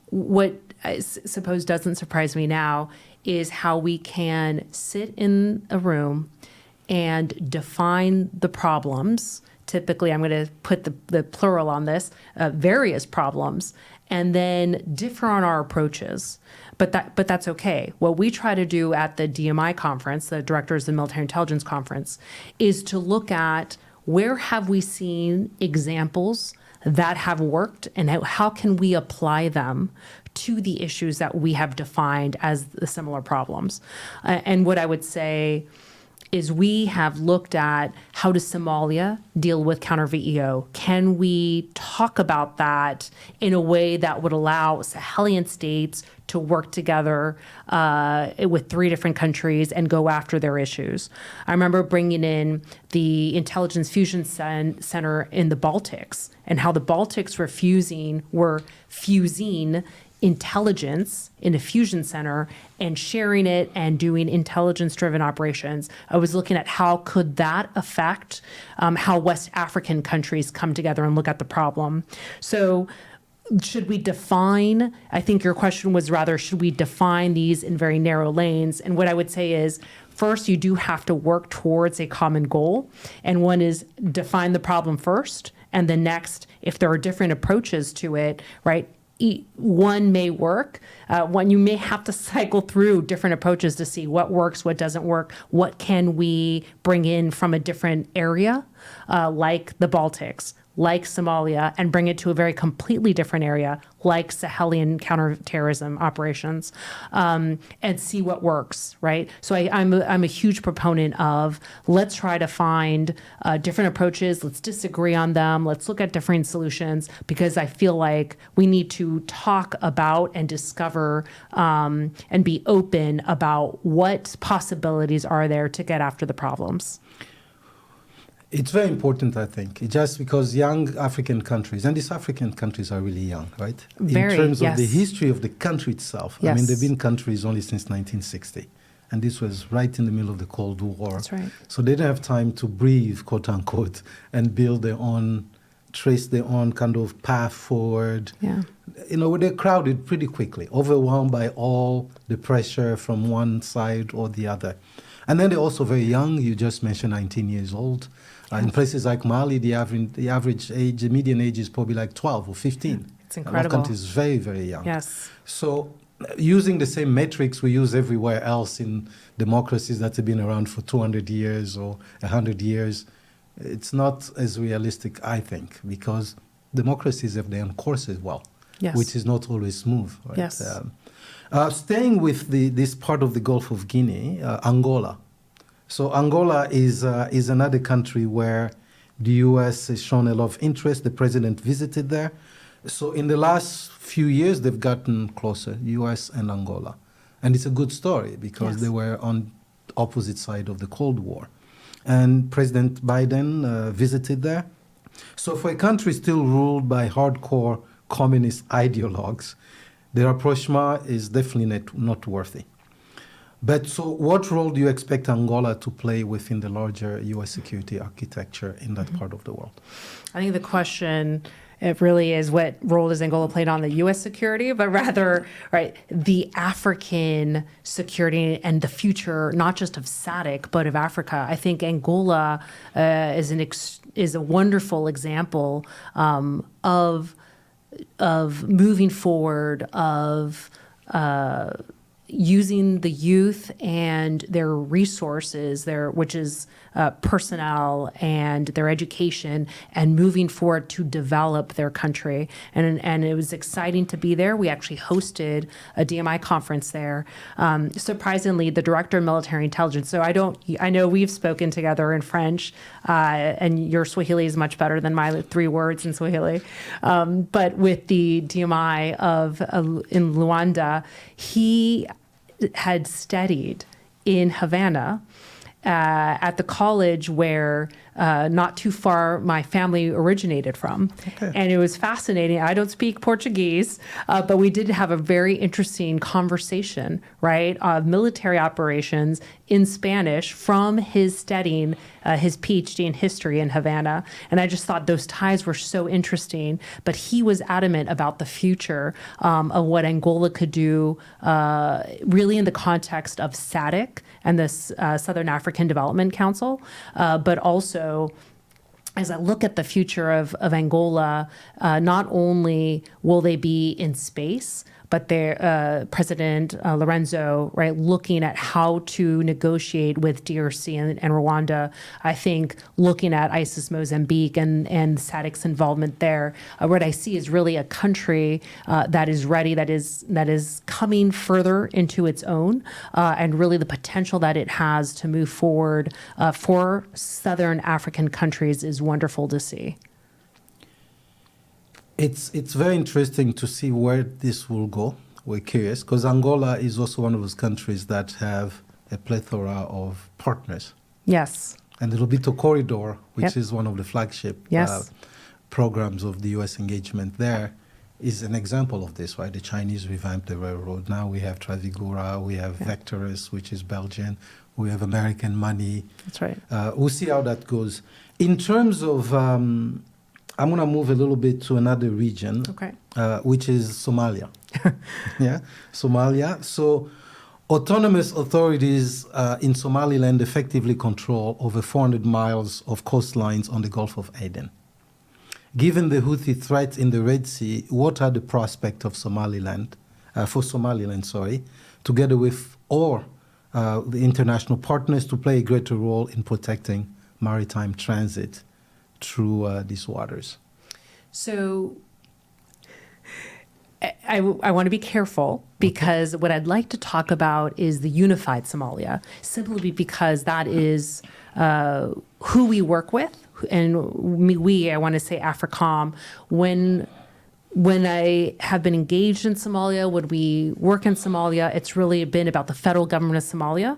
What I suppose doesn't surprise me now is how we can sit in a room and define the problems. Typically, I'm going to put the plural on this, various problems, and then differ on our approaches. But that's okay. What we try to do at the DMI conference, the Directors of Military Intelligence Conference, is to look at where have we seen examples that have worked and how can we apply them to the issues that we have defined as the similar problems. And what I would say is we have looked at how does Somalia deal with counter-VEO? Can we talk about that in a way that would allow Sahelian states to work together with 3 different countries and go after their issues? I remember bringing in the Intelligence Fusion Center in the Baltics and how the Baltics were fusing intelligence in a fusion center and sharing it and doing intelligence-driven operations. I was looking at how could that affect how West African countries come together and look at the problem. So should we define, I think your question was rather, should we define these in very narrow lanes? And what I would say is, first, you do have to work towards a common goal. And one is define the problem first. And the next, if there are different approaches to it, right, one may work. One, you may have to cycle through different approaches to see what works, what doesn't work, what can we bring in from a different area, like the Baltics, like Somalia, and bring it to a very completely different area, like Sahelian counterterrorism operations, and see what works, right? So I'm a huge proponent of let's try to find different approaches, let's disagree on them, let's look at different solutions, because I feel like we need to talk about and discover and be open about what possibilities are there to get after the problems. It's very important, I think, just because young African countries, and these African countries are really young, right? Very, in terms yes. of the history of the country itself. Yes. I mean, they've been countries only since 1960. And this was right in the middle of the Cold War. That's right. So they didn't have time to breathe, quote unquote, and build their own, trace their own kind of path forward. Yeah. They're crowded pretty quickly, overwhelmed by all the pressure from one side or the other. And then they're also very young. You just mentioned 19 years old. In places like Mali, the average age, the median age is probably like 12 or 15. It's incredible. Our country is very, very young. Yes. So using the same metrics we use everywhere else in democracies that have been around for 200 years or 100 years, it's not as realistic, I think, because democracies have their own course as well, yes. which is not always smooth. Right? Yes. Staying with this part of the Gulf of Guinea, Angola. So Angola is another country where the U.S. has shown a lot of interest. The president visited there. So in the last few years, they've gotten closer, U.S. and Angola. And it's a good story because they were on opposite side of the Cold War. And President Biden visited there. So for a country still ruled by hardcore communist ideologues, the rapprochement is definitely not worthy. But so what role do you expect Angola to play within the larger U.S. security architecture in that part of the world? I think the question, it really is, what role does Angola play on the U.S. security, but rather, right, the African security and the future, not just of SADC, but of Africa. I think Angola is a wonderful example of moving forward, of using the youth and their resources, which is personnel and their education, and moving forward to develop their country. And it was exciting to be there. We actually hosted a DMI conference there. Surprisingly, the director of military intelligence. So I know we've spoken together in French, and your Swahili is much better than my 3 words in Swahili. But with the DMI in Rwanda, he had studied in Havana at the college where not too far my family originated from. Okay. And it was fascinating. I don't speak Portuguese, but we did have a very interesting conversation, right, of military operations in Spanish from his studying his PhD in history in Havana. And I just thought those ties were so interesting. But he was adamant about the future of what Angola could do, really in the context of SADC and the Southern African Development Council, but also as I look at the future of Angola, not only will they be in space, but their President Lorenzo, right, looking at how to negotiate with DRC and Rwanda. I think looking at ISIS Mozambique and SADC's involvement there, what I see is really a country that is ready, that is coming further into its own, and really the potential that it has to move forward for Southern African countries is wonderful to see. It's very interesting to see where this will go. We're curious, because Angola is also one of those countries that have a plethora of partners. Yes. And the Lobito Corridor, which is one of the flagship programs of the U.S. engagement there, is an example of this, right? The Chinese revamped the railroad. Now we have Trafigura, we have Vectorus, which is Belgian, we have American money. That's right. We'll see how that goes. In terms of... I'm going to move a little bit to another region, which is Somalia. Somalia. So autonomous authorities in Somaliland effectively control over 400 miles of coastlines on the Gulf of Aden. Given the Houthi threat in the Red Sea, what are the prospects of Somaliland, together with all the international partners to play a greater role in protecting maritime transit through these waters? So I want to be careful, because what I'd like to talk about is the unified Somalia, simply because that is who we work with. And I want to say Africom. When I have been engaged in Somalia, when we work in Somalia, it's really been about the federal government of Somalia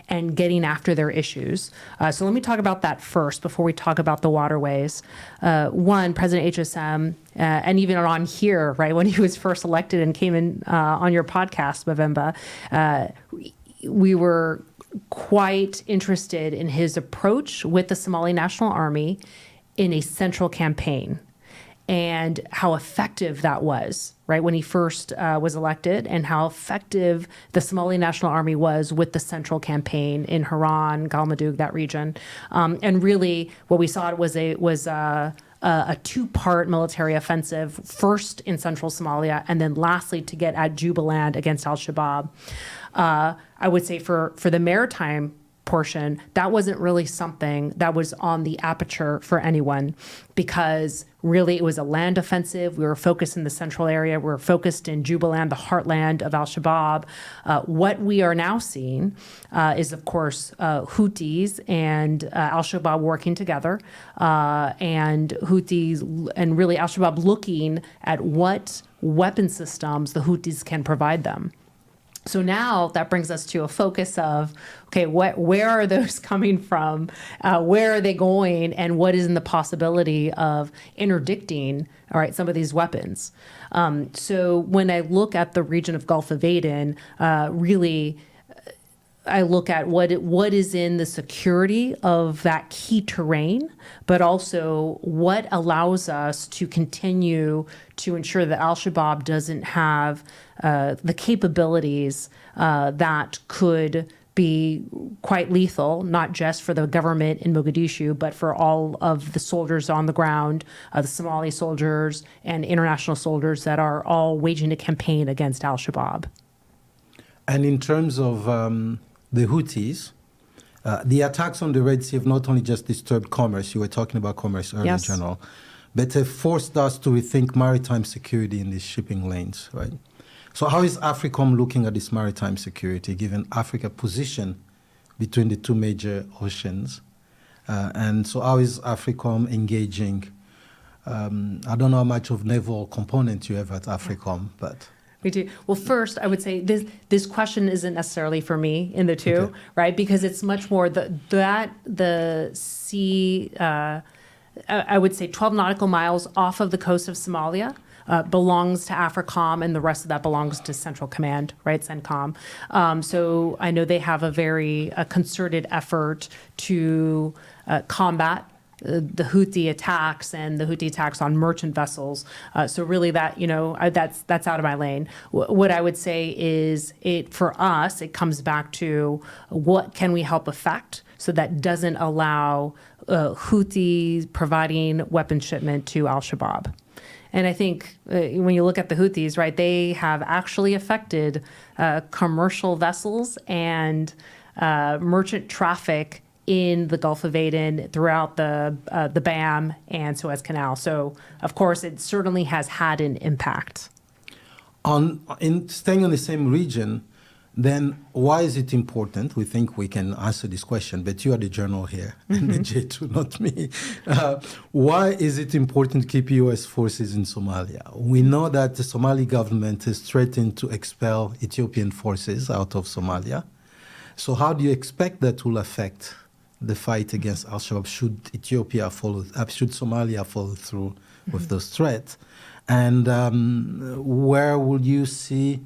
and getting after their issues. So let me talk about that first before we talk about the waterways. One, President HSM, and even on here, right, when he was first elected and came in on your podcast, Mavemba, we were quite interested in his approach with the Somali National Army in a central campaign, and how effective that was, right, when he first was elected, and how effective the Somali National Army was with the central campaign in Haran, Galmudug, that region. And really what we saw was a 2-part military offensive, first in central Somalia, and then lastly to get at Jubaland against al-Shabaab. I would say for the maritime portion, that wasn't really something that was on the aperture for anyone, because really it was a land offensive. We were focused in the central area. We were focused in Jubaland, the heartland of al-Shabaab. What we are now seeing is, of course, Houthis and al-Shabaab working together, and Houthis and really al-Shabaab looking at what weapon systems the Houthis can provide them. So now that brings us to a focus of, okay, where are those coming from? Where are they going? And what is in the possibility of interdicting, all right, some of these weapons? So when I look at the region of Gulf of Aden, really, I look at what is in the security of that key terrain, but also what allows us to continue to ensure that al-Shabaab doesn't have the capabilities that could be quite lethal, not just for the government in Mogadishu, but for all of the soldiers on the ground, the Somali soldiers and international soldiers that are all waging a campaign against al-Shabaab. And in terms of the Houthis, the attacks on the Red Sea have not only just disturbed commerce, you were talking about commerce earlier, Yes. General, but have forced us to rethink maritime security in these shipping lanes, right? So how is Africom looking at this maritime security, given Africa's position between the two major oceans? And so how is Africom engaging? I don't know how much of naval component you have at Africom, but... We do. Well, first, I would say this question isn't necessarily for me in the two, Okay. right? Because it's much more the sea, I would say 12 nautical miles off of the coast of Somalia belongs to Africom, and the rest of that belongs to Central Command, right, CENTCOM. So I know they have a very concerted effort to combat the Houthi attacks and the Houthi attacks on merchant vessels. So really that, that's out of my lane. What I would say is for us, it comes back to what can we help affect so that doesn't allow Houthi providing weapon shipment to al-Shabaab. And I think when you look at the Houthis, right, they have actually affected commercial vessels and merchant traffic in the Gulf of Aden, throughout the BAM and Suez Canal. So, of course, it certainly has had an impact. In staying on the same region, then why is it important? We think we can answer this question, but you are the journal here, and the J2, not me. Why is it important to keep U.S. forces in Somalia? We know that the Somali government is threatened to expel Ethiopian forces out of Somalia. So how do you expect that will affect the fight against al-Shabaab? Should Somalia follow through with those threats? And where will you see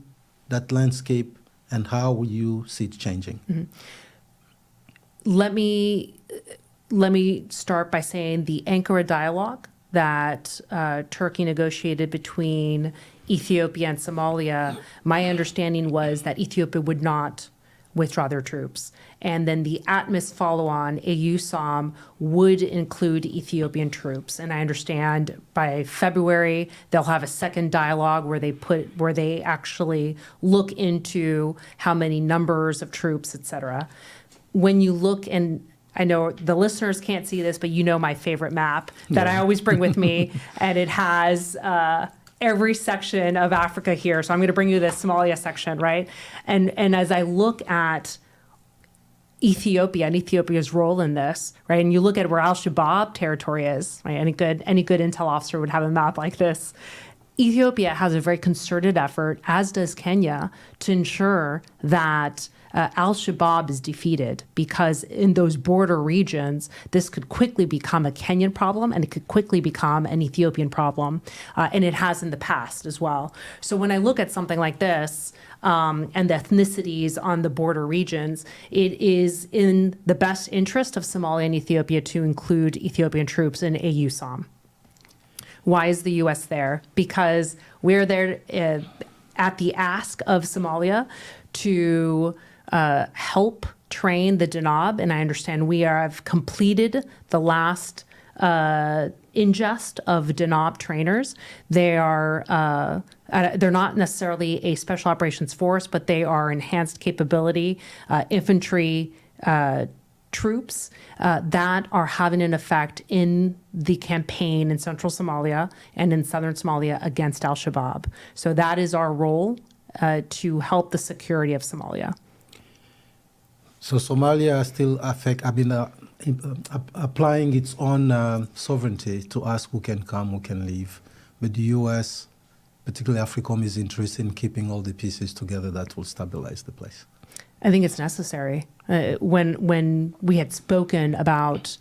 that landscape, and how will you see it changing? Let me start by saying the Ankara dialogue that Turkey negotiated between Ethiopia and Somalia, my understanding was that Ethiopia would not withdraw their troops. And then the ATMIS follow-on, AUSOM, would include Ethiopian troops. And I understand by February, they'll have a second dialogue where they actually look into how many numbers of troops, et cetera. When you look, and I know the listeners can't see this, but you know my favorite map that I always bring with me, and it has every section of Africa here. So I'm going to bring you the Somalia section, right? And as I look at Ethiopia and Ethiopia's role in this, right? And you look at where al-Shabaab territory is, right? Any good intel officer would have a map like this. Ethiopia has a very concerted effort, as does Kenya, to ensure that al-Shabaab is defeated, because in those border regions, this could quickly become a Kenyan problem, and it could quickly become an Ethiopian problem, and it has in the past as well. So when I look at something like this, and the ethnicities on the border regions, it is in the best interest of Somalia and Ethiopia to include Ethiopian troops in AUSOM. Why is the U.S. there? Because we're there at the ask of Somalia to help train the Danab, and I understand we have completed the last ingest of Danab trainers. They are they're not necessarily a special operations force, but they are enhanced capability infantry troops that are having an effect in the campaign in central Somalia and in southern Somalia against al-Shabaab. So that is our role to help the security of Somalia. So Somalia still applying its own sovereignty to ask who can come, who can leave. But the U.S. particularly Africom, is interested in keeping all the pieces together that will stabilize the place? I think it's necessary. When we had spoken about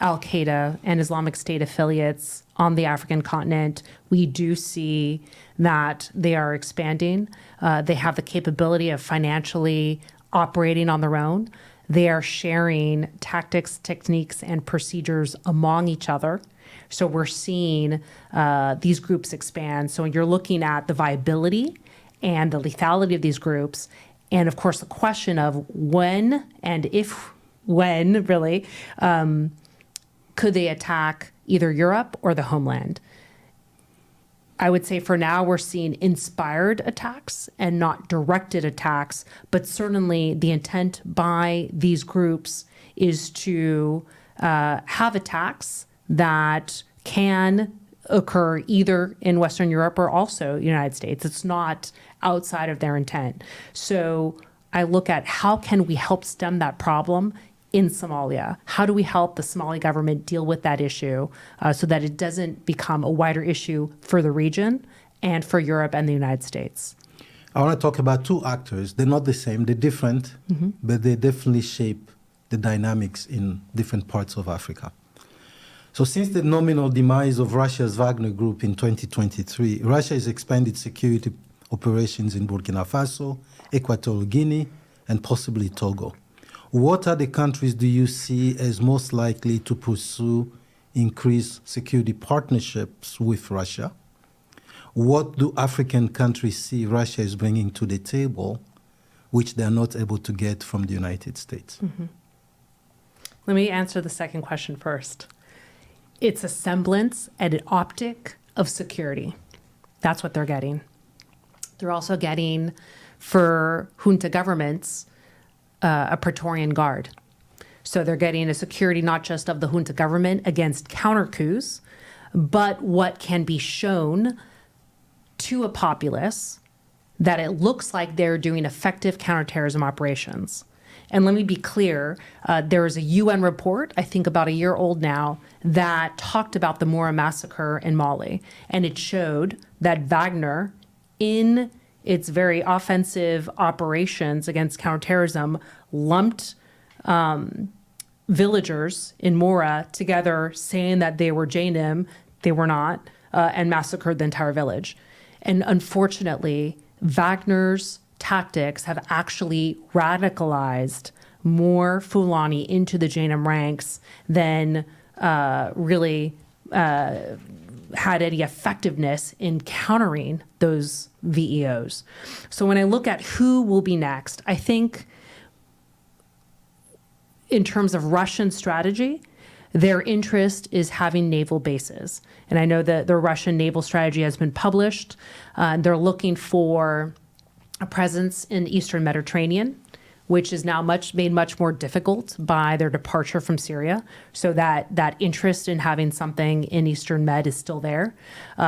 Al-Qaeda and Islamic State affiliates on the African continent, we do see that they are expanding. They have the capability of financially operating on their own. They are sharing tactics, techniques, and procedures among each other. So we're seeing these groups expand. So when you're looking at the viability and the lethality of these groups, and of course the question of when and if when really could they attack either Europe or the homeland? I would say for now we're seeing inspired attacks and not directed attacks, but certainly the intent by these groups is to have attacks that can occur either in Western Europe or also the United States. It's not outside of their intent. So I look at how can we help stem that problem in Somalia? How do we help the Somali government deal with that issue so that it doesn't become a wider issue for the region and for Europe and the United States? I want to talk about two actors. They're not the same, they're different, but they definitely shape the dynamics in different parts of Africa. So since the nominal demise of Russia's Wagner Group in 2023, Russia has expanded security operations in Burkina Faso, Equatorial Guinea, and possibly Togo. What are the countries do you see as most likely to pursue increased security partnerships with Russia? What do African countries see Russia is bringing to the table, which they're not able to get from the United States? Let me answer the second question first. It's a semblance and an optic of security. That's what they're getting. They're also getting, for junta governments, a Praetorian Guard. So they're getting a security not just of the junta government against counter coups, but what can be shown to a populace that it looks like they're doing effective counterterrorism operations. And let me be clear, there is a UN report, I think about a year old now, that talked about the Mora massacre in Mali. And it showed that Wagner, in its very offensive operations against counterterrorism, lumped villagers in Mora together, saying that they were Jainim, they were not, and massacred the entire village. And unfortunately, Wagner's tactics have actually radicalized more Fulani into the Jainim ranks than really had any effectiveness in countering those VEOs. So when I look at who will be next, I think in terms of Russian strategy, their interest is having naval bases. And I know that the Russian naval strategy has been published. They're looking for a presence in the Eastern Mediterranean, which is now made much more difficult by their departure from Syria. So that interest in having something in Eastern Med is still there.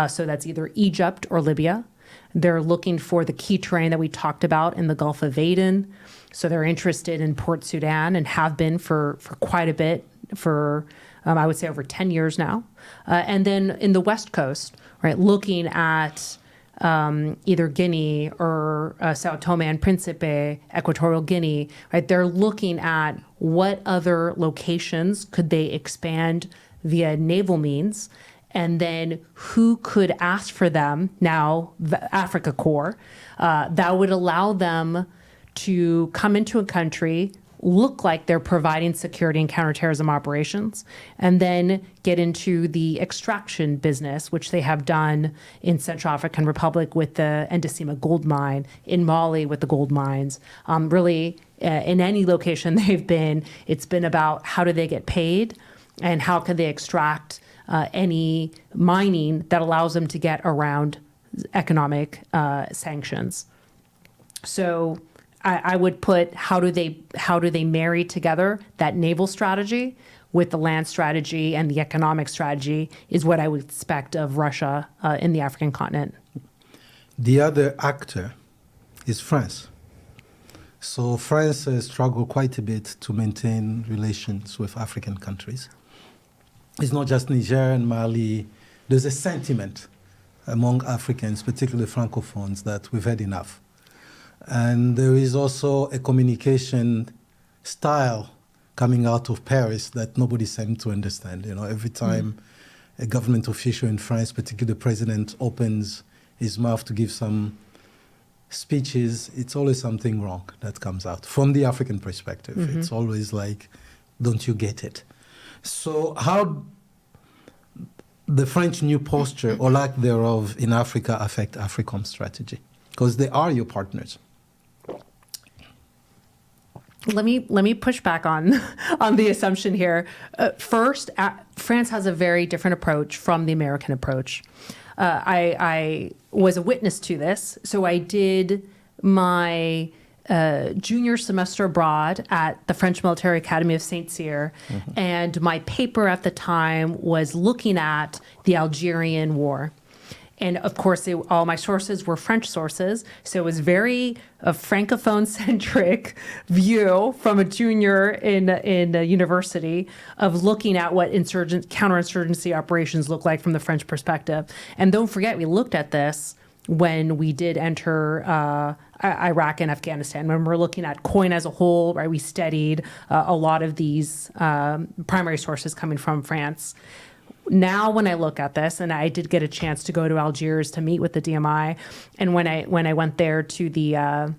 So that's either Egypt or Libya. They're looking for the key terrain that we talked about in the Gulf of Aden. So they're interested in Port Sudan and have been for quite a bit, for I would say over 10 years now. And then in the West Coast, right, looking at either Guinea or Sao Tome and Principe, Equatorial Guinea, right? They're looking at what other locations could they expand via naval means, and then who could ask for them, now the Africa Corps, that would allow them to come into a country, look like they're providing security and counterterrorism operations, and then get into the extraction business, which they have done in Central African Republic with the Ndesima gold mine, in Mali with the gold mines. Really, in any location they've been, it's been about how do they get paid and how can they extract any mining that allows them to get around economic sanctions. So I would put how do they marry together that naval strategy with the land strategy and the economic strategy is what I would expect of Russia in the African continent. The other actor is France. So France has struggled quite a bit to maintain relations with African countries. It's not just Niger and Mali. There's a sentiment among Africans, particularly Francophones, that we've had enough. And there is also a communication style coming out of Paris that nobody seems to understand. You know, every time a government official in France, particularly the president, opens his mouth to give some speeches, it's always something wrong that comes out. From the African perspective, it's always like, don't you get it? So how the French new posture or lack thereof in Africa affect Africom strategy? Because they are your partners. Let me push back on the assumption here. First, France has a very different approach from the American approach. I was a witness to this, so I did my junior semester abroad at the French Military Academy of Saint Cyr, and my paper at the time was looking at the Algerian War. And of course, all my sources were French sources, so it was very a Francophone-centric view from a junior in a university of looking at what counterinsurgency operations look like from the French perspective. And don't forget, we looked at this when we did enter Iraq and Afghanistan. When we're looking at COIN as a whole, right? We studied a lot of these primary sources coming from France. Now, when I look at this, and I did get a chance to go to Algiers to meet with the DMI, and when I went there to the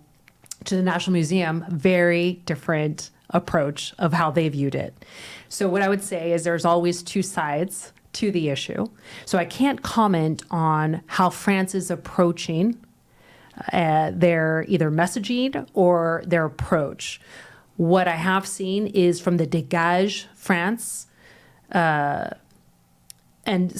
National Museum, very different approach of how they viewed it. So what I would say is there's always two sides to the issue. So I can't comment on how France is approaching their either messaging or their approach. What I have seen is from the Dégage France and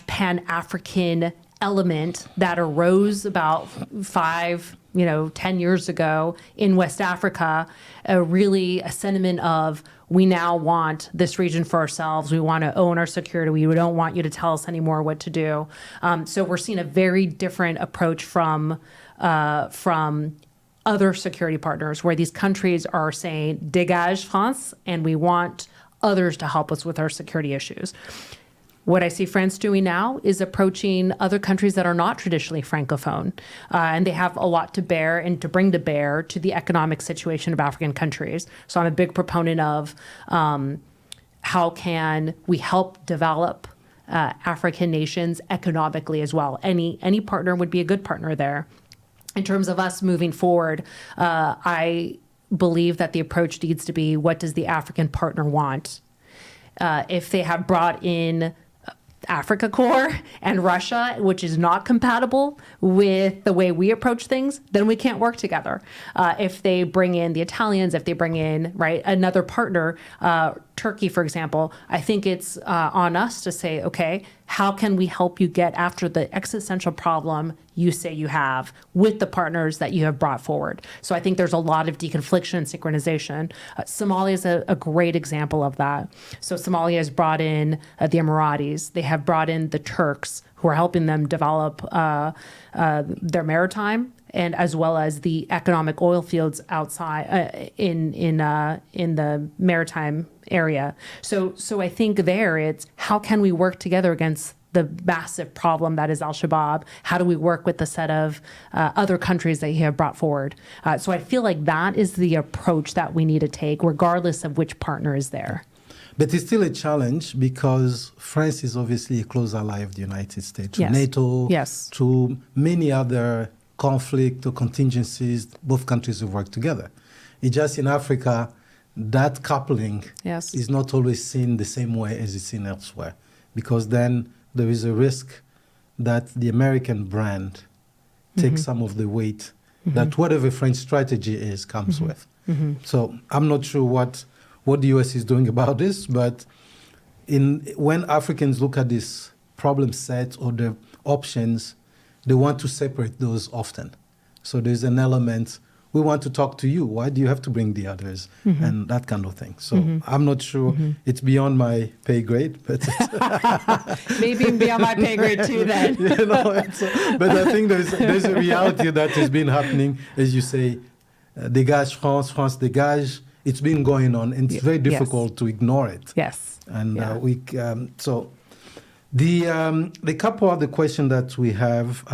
/ Pan-African element that arose about 10 years ago in West Africa, really a sentiment of, we now want this region for ourselves. We want to own our security. We don't want you to tell us anymore what to do. So we're seeing a very different approach from other security partners, where these countries are saying, dégage France, and we want others to help us with our security issues. What I see France doing now is approaching other countries that are not traditionally Francophone, and they have a lot to bear and to bring to bear to the economic situation of African countries. So I'm a big proponent of how can we help develop African nations economically as well. Any partner would be a good partner there. In terms of us moving forward, I believe that the approach needs to be, what does the African partner want? If they have brought in Africa Corps and Russia, which is not compatible with the way we approach things, then we can't work together. If they bring in the Italians, if they bring in another partner, Turkey, for example, I think it's on us to say, okay, how can we help you get after the existential problem you say you have with the partners that you have brought forward? So I think there's a lot of deconfliction and synchronization. Somalia is a great example of that. So Somalia has brought in the Emiratis. They have brought in the Turks, who are helping them develop their maritime, and as well as the economic oil fields outside in the maritime area. So I think there it's, how can we work together against the massive problem that is al-Shabaab? How do we work with the set of other countries that you have brought forward? So I feel like that is the approach that we need to take, regardless of which partner is there. But it's still a challenge, because France is obviously a close ally of the United States, to Yes. NATO, Yes. to many other conflict or contingencies. Both countries have worked together. It's just in Africa, that coupling Yes. is not always seen the same way as it's seen elsewhere, because then there is a risk that the American brand takes some of the weight that whatever French strategy is comes with. So I'm not sure what the U.S. is doing about this, but when Africans look at this problem set or the options, they want to separate those often. So there's an element, we want to talk to you. Why do you have to bring the others? And that kind of thing. So I'm not sure. It's beyond my pay grade, but Maybe beyond my pay grade too then. but I think there's a reality that has been happening, as you say, dégage France, France dégage. It's been going on, and it's very difficult to ignore it. Yes. And Yeah. so The couple of the questions that we have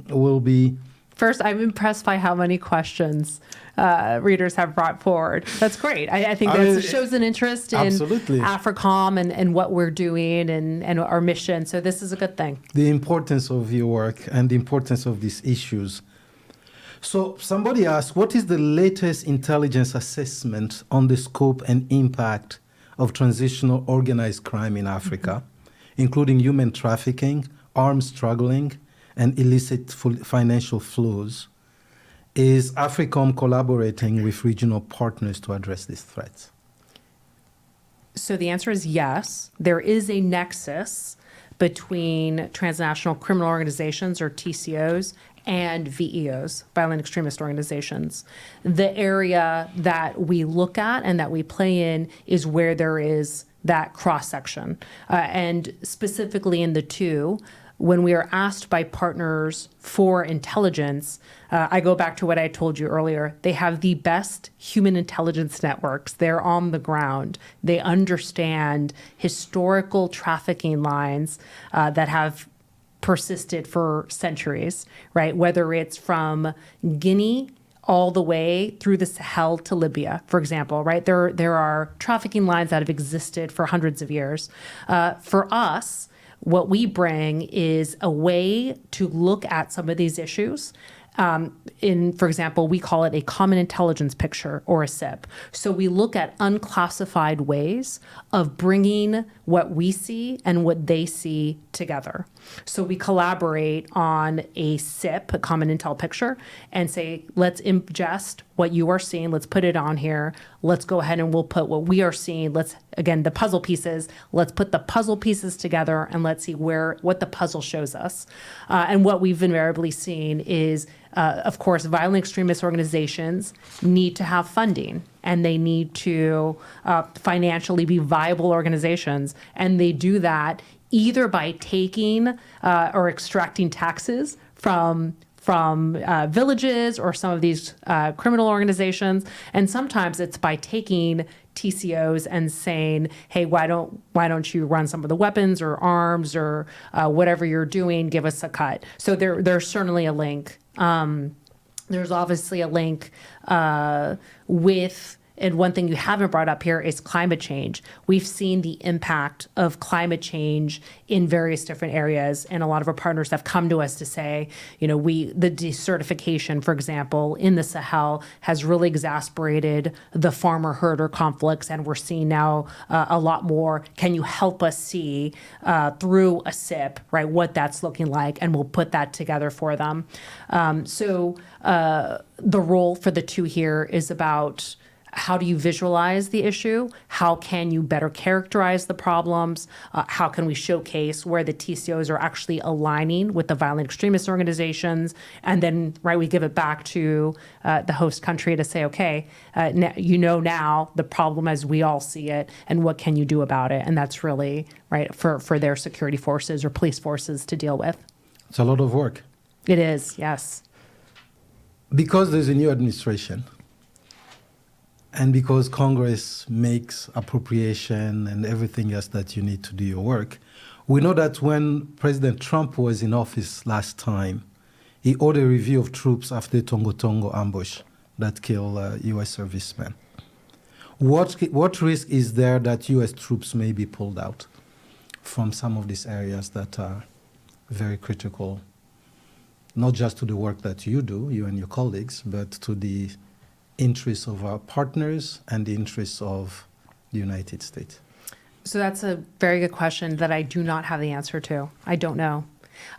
will be. First, I'm impressed by how many questions readers have brought forward. That's great. I think that shows an interest in absolutely. Africom and what we're doing and our mission. So this is a good thing. The importance of your work and the importance of these issues. So somebody asked, what is the latest intelligence assessment on the scope and impact of transitional organized crime in Africa, including human trafficking, arms smuggling, and illicit financial flows? Is Africom collaborating with regional partners to address these threats? So the answer is yes. There is a nexus between transnational criminal organizations, or TCOs, and VEOs, violent extremist organizations. The area that we look at and that we play in is where there is that cross-section. And specifically in the two, when we are asked by partners for intelligence, I go back to what I told you earlier. They have the best human intelligence networks. They're on the ground. They understand historical trafficking lines that have persisted for centuries, right? Whether it's from Guinea all the way through the Sahel to Libya, for example, right? There are trafficking lines that have existed for hundreds of years. For us, what we bring is a way to look at some of these issues. For example, we call it a common intelligence picture, or a CIP. So we look at unclassified ways of bringing what we see and what they see together. So we collaborate on a CIP, a common intel picture, and say, let's ingest what you are seeing. Let's put it on here. Let's go ahead and we'll put what we are seeing. Again, the puzzle pieces, let's put the puzzle pieces together and let's see what the puzzle shows us. And what we've invariably seen is, of course, violent extremist organizations need to have funding, and they need to financially be viable organizations. And they do that either by taking or extracting taxes from villages or some of these criminal organizations. And sometimes it's by taking TCOs and saying, hey, why don't you run some of the weapons or arms or whatever you're doing, give us a cut. So there's certainly a link. There's obviously a link with, and one thing you haven't brought up here is climate change. We've seen the impact of climate change in various different areas, and a lot of our partners have come to us to say, the desertification, for example, in the Sahel has really exacerbated the farmer-herder conflicts, and we're seeing now a lot more. Can you help us see through a SIP, right, what that's looking like, and we'll put that together for them. So the role for the two here is about, how do you visualize the issue? How can you better characterize the problems? How can we showcase where the TCOs are actually aligning with the violent extremist organizations? And then, right, we give it back to the host country to say, okay, now the problem as we all see it, and what can you do about it? And that's really, right, for their security forces or police forces to deal with. It's a lot of work. It is, yes. Because there's a new administration, and because Congress makes appropriation and everything else that you need to do your work, we know that when President Trump was in office last time, he ordered a review of troops after the Tongo Tongo ambush that killed U.S. servicemen. What risk is there that U.S. troops may be pulled out from some of these areas that are very critical, not just to the work that you do, you and your colleagues, but to the interests of our partners and the interests of the United States? So that's a very good question that I do not have the answer to. I don't know.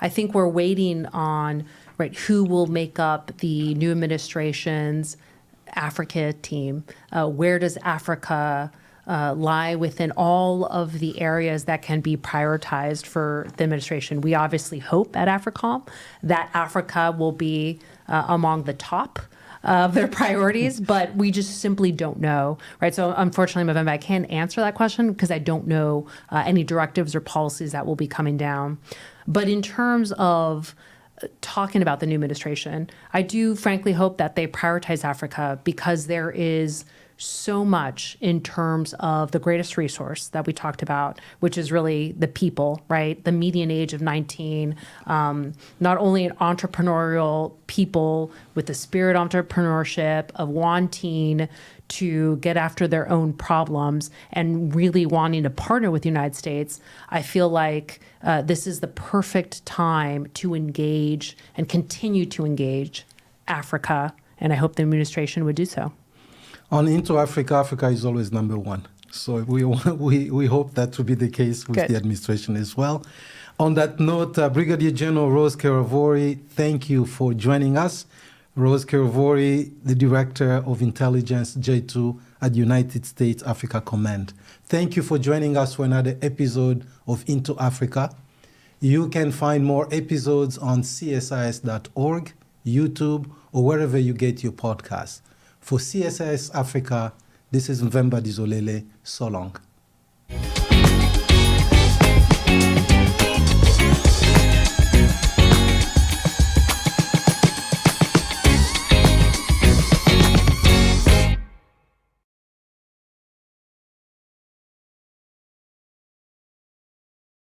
I think we're waiting on, right, who will make up the new administration's Africa team. Where does Africa lie within all of the areas that can be prioritized for the administration? We obviously hope at Africom that Africa will be among the top of their priorities, but we just simply don't know, right? So unfortunately, Mavemba, I can't answer that question because I don't know any directives or policies that will be coming down. But in terms of talking about the new administration, I do frankly hope that they prioritize Africa, because there is so much in terms of the greatest resource that we talked about, which is really the people, right? The median age of 19, not only an entrepreneurial people with the spirit of entrepreneurship, of wanting to get after their own problems and really wanting to partner with the United States, I feel like this is the perfect time to engage and continue to engage Africa, and I hope the administration would do so. On Into Africa, Africa is always number one. So we hope that will be the case with the administration as well. On that note, Brigadier General Rose Kerovori, thank you for joining us. Rose Kerovori, the Director of Intelligence J2 at United States Africa Command. Thank you for joining us for another episode of Into Africa. You can find more episodes on csis.org, YouTube, or wherever you get your podcasts. For CSIS Africa, this is Mvemba Dizolele. So long.